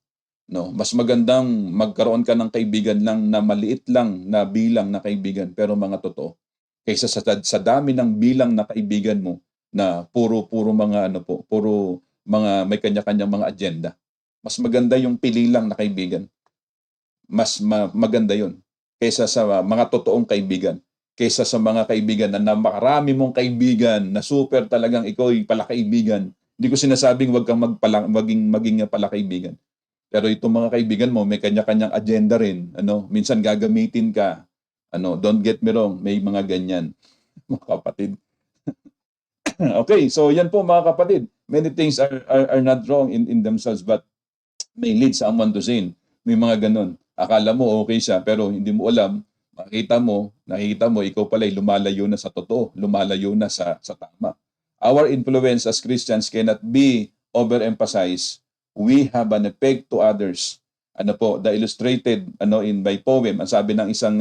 Mas magandang magkaroon ka ng kaibigan lang na maliit lang na bilang na kaibigan, pero mga totoo. Kaysa sa dami ng bilang na kaibigan mo na puro mga may kanya-kanyang mga agenda. Mas maganda yung pili lang na kaibigan. Mas maganda yun kaysa sa mga totoong kaibigan, kaysa sa mga kaibigan na marami mong kaibigan na super talagang ikaw ay palakaibigan. Hindi ko sinasabing wag kang maging palakaibigan. Pero itong mga kaibigan mo, may kanya-kanyang agenda rin. Minsan gagamitin ka. Don't get me wrong, may mga ganyan. Mga kapatid. Okay, so yan po mga kapatid. Many things are not wrong in themselves but may lead someone to sin. May mga ganun. Akala mo okay siya pero hindi mo alam. Nakita mo, ikaw pala'y lumalayo na sa totoo, lumalayo na sa tama. Our influence as Christians cannot be overemphasized. We have an effect to others. The illustrated by poem, ang sabi ng isang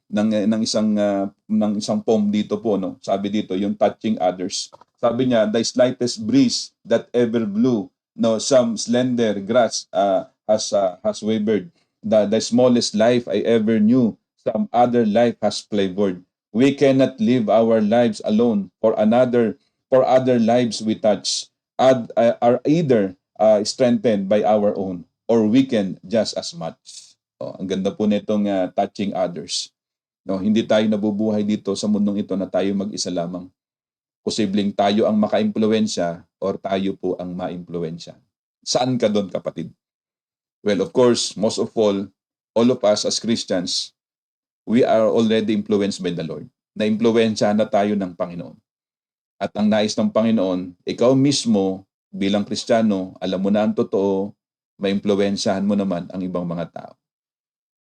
ng isang poem dito po, no. Sabi dito yung touching others. Sabi niya, the slightest breeze that ever blew, no, some slender grass has wavered. The smallest life I ever knew, some other life has flavored. We cannot live our lives alone. For other lives we touch are either strengthened by our own or weakened just as much. Oh, ang ganda po nitong touching others. No, hindi tayo nabubuhay dito sa mundong ito na tayo mag-isa lamang. Posibleng tayo ang makaimpluwensya or tayo po ang maimpluwensya. Saan ka doon, kapatid? Well, of course, most of all of us as Christians, we are already influenced by the Lord. Na-impluwensyahan na tayo ng Panginoon. At ang nais ng Panginoon, ikaw mismo bilang Kristiyano, alam mo na ang totoo, maimpluwensyahan mo naman ang ibang mga tao.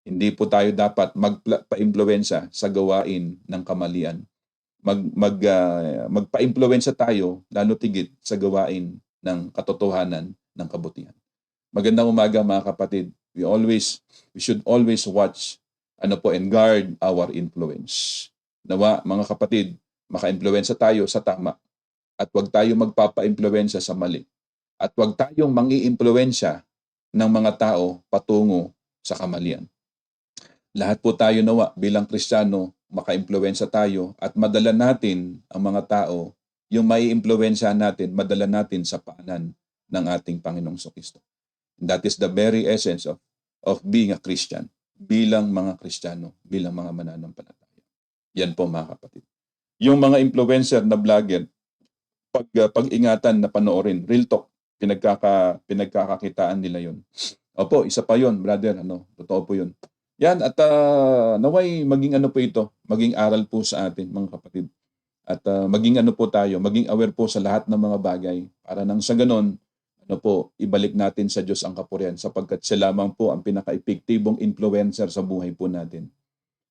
Hindi po tayo dapat magpa-impluwensya sa gawain ng kamalian. Magpa-impluwensya tayo lalo tigit sa gawain ng katotohanan ng kabutihan. Magandang umaga mga kapatid. We should always watch and guard our influence. Nawa mga kapatid, maka-impluwensya tayo sa tama at huwag tayo magpapa-impluwensya sa mali. At huwag tayong mangi-impluwensya ng mga tao patungo sa kamalian. Lahat po tayo nawa bilang Kristiyano, maka-impluwensya tayo at madala natin ang mga tao, yung mai-impluwensyahan natin, madala natin sa paanan ng ating Panginoong Kristo. That is the very essence of being a Christian, bilang mga Kristiyano, bilang mga mananampalataya. Yan po mga kapatid. Yung mga influencer na vlogger, pag-ingatan na panoorin, real talk, pinagkakakitaan nila yun. Opo, isa pa yun, brother, totoo po yun. Yan, at naway maging po ito, maging aral po sa atin, mga kapatid. At maging po tayo, maging aware po sa lahat ng mga bagay, para nang sa ganon, ibalik natin sa Diyos ang kapurihan, sapagkat siya lamang po ang pinaka-epektibong influencer sa buhay po natin.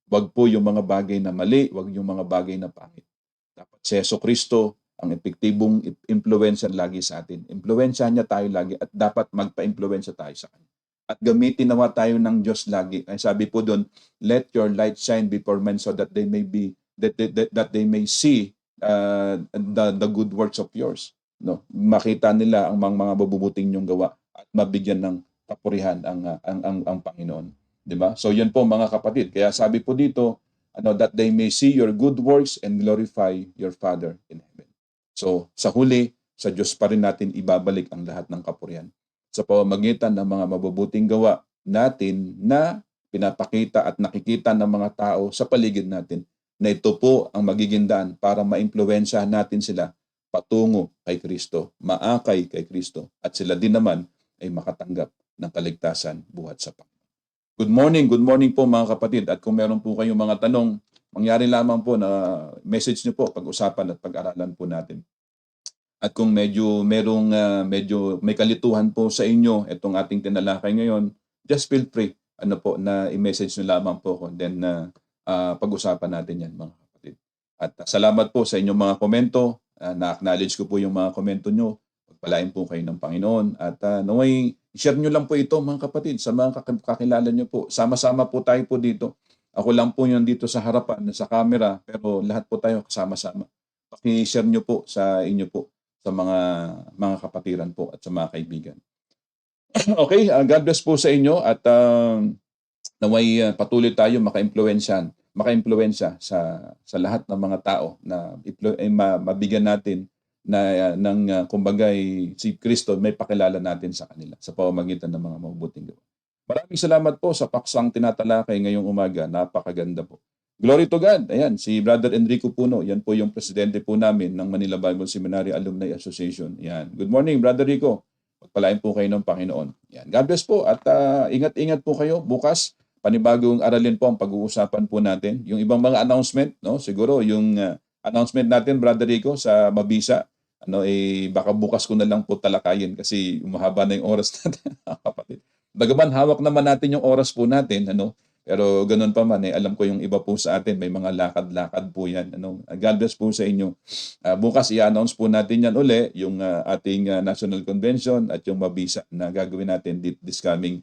Wag po yung mga bagay na mali, wag yung mga bagay na pangit. Dapat si Jesucristo ang epektibong influencer lagi sa atin. Impluwensyahan niya tayo lagi at dapat magpa-impluwensya tayo sa Kanya. At gamitin nawa tayo ng Diyos lagi. Ay sabi po doon, let your light shine before men so that they may see the good works of yours. No, makita nila ang mga mabubuting niyong gawa at mabigyan ng kapurihan ang Panginoon, 'di ba? So 'yun po mga kapatid. Kaya sabi po dito, that they may see your good works and glorify your Father in heaven. So sa huli, sa Diyos pa rin natin ibabalik ang lahat ng kapurihan sa pamamagitan ng mga mabubuting gawa natin na pinapakita at nakikita ng mga tao sa paligid natin, na ito po ang magiging daan para maimpluwensyahan natin sila patungo kay Kristo, maakay kay Kristo, at sila din naman ay makatanggap ng kaligtasan buhat sa Panginoon. Good morning po mga kapatid, at kung meron po kayong mga tanong, mangyari lamang po na message niyo po, pag-usapan at pag-aralan po natin. At kung medyo may kalituhan po sa inyo itong ating tinalakay ngayon, just feel free na i-message niyo lamang po ko, then pag-usapan natin yan mga kapatid. At salamat po sa inyong mga komento. Na-acknowledge ko po yung mga komento nyo. Pagpalain po kayo ng Panginoon. At naway, share nyo lang po ito mga kapatid sa mga kakilala nyo po. Sama-sama po tayo po dito. Ako lang po yun dito sa harapan, sa camera, pero lahat po tayo kasama-sama. Paki-share nyo po sa inyo po, sa mga kapatiran po at sa mga kaibigan. Okay, God bless po sa inyo at naway patuloy tayo maka-impluwensya sa lahat ng mga tao na mabigyan natin ng kumbagay si Kristo, may pakilala natin sa kanila sa pamamagitan ng mga mabubuting gawa. Maraming salamat po sa paksang tinatalakay ngayong umaga. Napakaganda po. Glory to God. Ayan, si Brother Enrico Puno, yan po yung presidente po namin ng Manila Bible Seminary Alumni Association. Yan. Good morning, Brother Rico. Pagpalain po kayo ng Panginoon. Yan. God bless po at ingat-ingat po kayo. Bukas, panibagong aralin po ang pag-uusapan po natin. Yung ibang mga announcement, siguro yung announcement natin, Brother Rico, sa Mabisa, baka bukas ko na lang po talakayin kasi umahaba na yung oras natin, kapatid. Bagaman hawak naman natin yung oras po natin, pero ganoon pa man, alam ko yung iba po sa atin, may mga lakad-lakad po yan. God bless po sa inyo. Bukas i-announce po natin yan uli, yung ating National Convention at yung Mabisa na gagawin natin this coming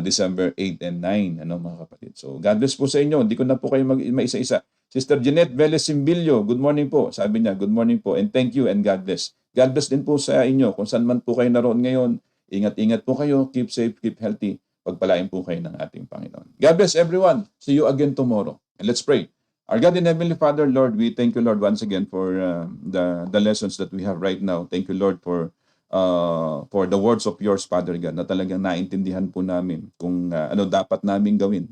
December 8 and 9, ano mga kapatid. So God bless po sa inyo. Hindi ko na po kayo maisa-isa. Sister Jeanette Velez Simbilio, good morning po. Sabi niya, good morning po and thank you and God bless. God bless din po sa inyo kung saan man po kayo naroon ngayon. Ingat-ingat po kayo. Keep safe, keep healthy. Pagpalain po kayo ng ating Panginoon. God bless everyone. See you again tomorrow. And let's pray. Our God and Heavenly Father, Lord, we thank you, Lord, once again for the lessons that we have right now. Thank you, Lord, for the words of yours, Father God, na talagang naintindihan po namin kung ano dapat namin gawin.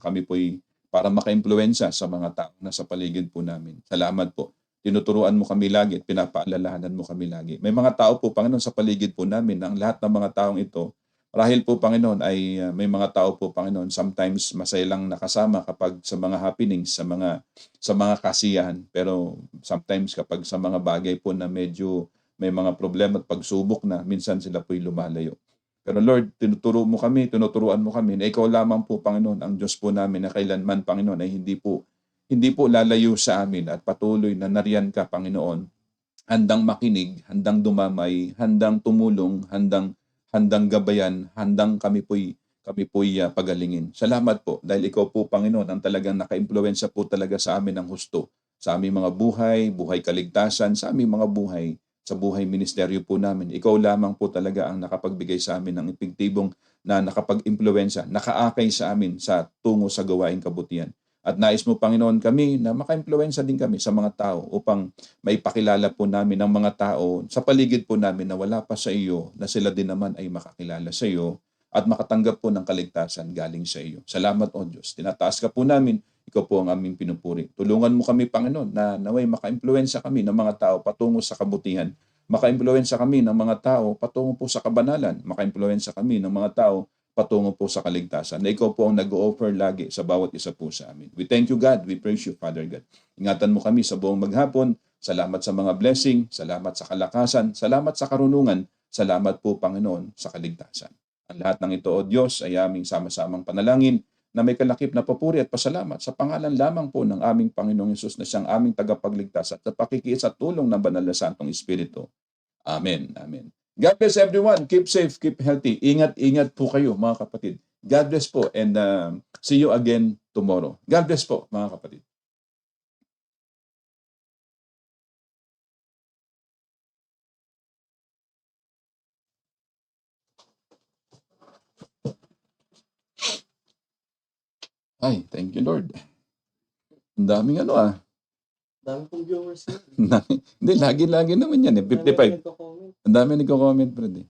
Kami po'y para maka-impluwensya sa mga tao na sa paligid po namin. Salamat po. Tinuturuan mo kami lagi at pinapaalalahanan mo kami lagi. May mga tao po, Panginoon, sa paligid po namin. Ang lahat ng mga taong ito, marahil po, Panginoon, ay may mga tao po, Panginoon, sometimes masaya lang nakasama kapag sa mga happenings, sa mga kasiyahan. Pero sometimes kapag sa mga bagay po na medyo may mga problema at pagsubok na, minsan sila po'y lumalayo. Pero Lord, tinuturuan mo kami na ikaw lamang po, Panginoon, ang Diyos po namin na kailanman, Panginoon, ay hindi po lalayo sa amin at patuloy na nariyan ka, Panginoon, handang makinig, handang dumamay, handang tumulong, handang gabayan, handang kami po'y pagalingin. Salamat po dahil ikaw po, Panginoon, ang talagang nakaimpluwensya po talaga sa amin ng husto, sa aming mga buhay kaligtasan, sa aming mga buhay, sa buhay ministeryo po namin. Ikaw lamang po talaga ang nakapagbigay sa amin ng epektibong na nakapag-impluwensya, nakaakay sa amin sa tungo sa gawaing kabutihan. At nais mo, Panginoon, kami na maka-impluwensya din kami sa mga tao upang maipakilala po namin ng mga tao sa paligid po namin na wala pa sa iyo, na sila din naman ay makakilala sa iyo at makatanggap po ng kaligtasan galing sa iyo. Salamat, O Diyos. Tinataas ka po namin. Ikaw po ang aming pinupuri. Tulungan mo kami, Panginoon, na naway maka-impluwensya kami ng mga tao patungo sa kabutihan. Maka-impluwensya kami ng mga tao patungo po sa kabanalan. Maka-impluwensya kami ng mga tao patungo po sa kaligtasan. Na ikaw po ang nag-o-offer lagi sa bawat isa po sa amin. We thank you, God. We praise you, Father God. Ingatan mo kami sa buong maghapon. Salamat sa mga blessing. Salamat sa kalakasan. Salamat sa karunungan. Salamat po, Panginoon, sa kaligtasan. Ang lahat ng ito, O Diyos, ay aming sama-samang panalangin na may kalakip na papuri at pasalamat sa pangalan lamang po ng aming Panginoong Hesus na siyang aming tagapagligtas at sa pakikiisa at tulong ng Banal na Santong Espiritu. Amen. Amen. God bless everyone. Keep safe, keep healthy. Ingat-ingat po kayo, mga kapatid. God bless po and see you again tomorrow. God bless po, mga kapatid. Ay, thank you, Lord. Ang daming Dami kong viewers yun. Hindi, lagi-lagi naman yan. 55. Nagko-comment. Ang dami nagko-comment, Fred.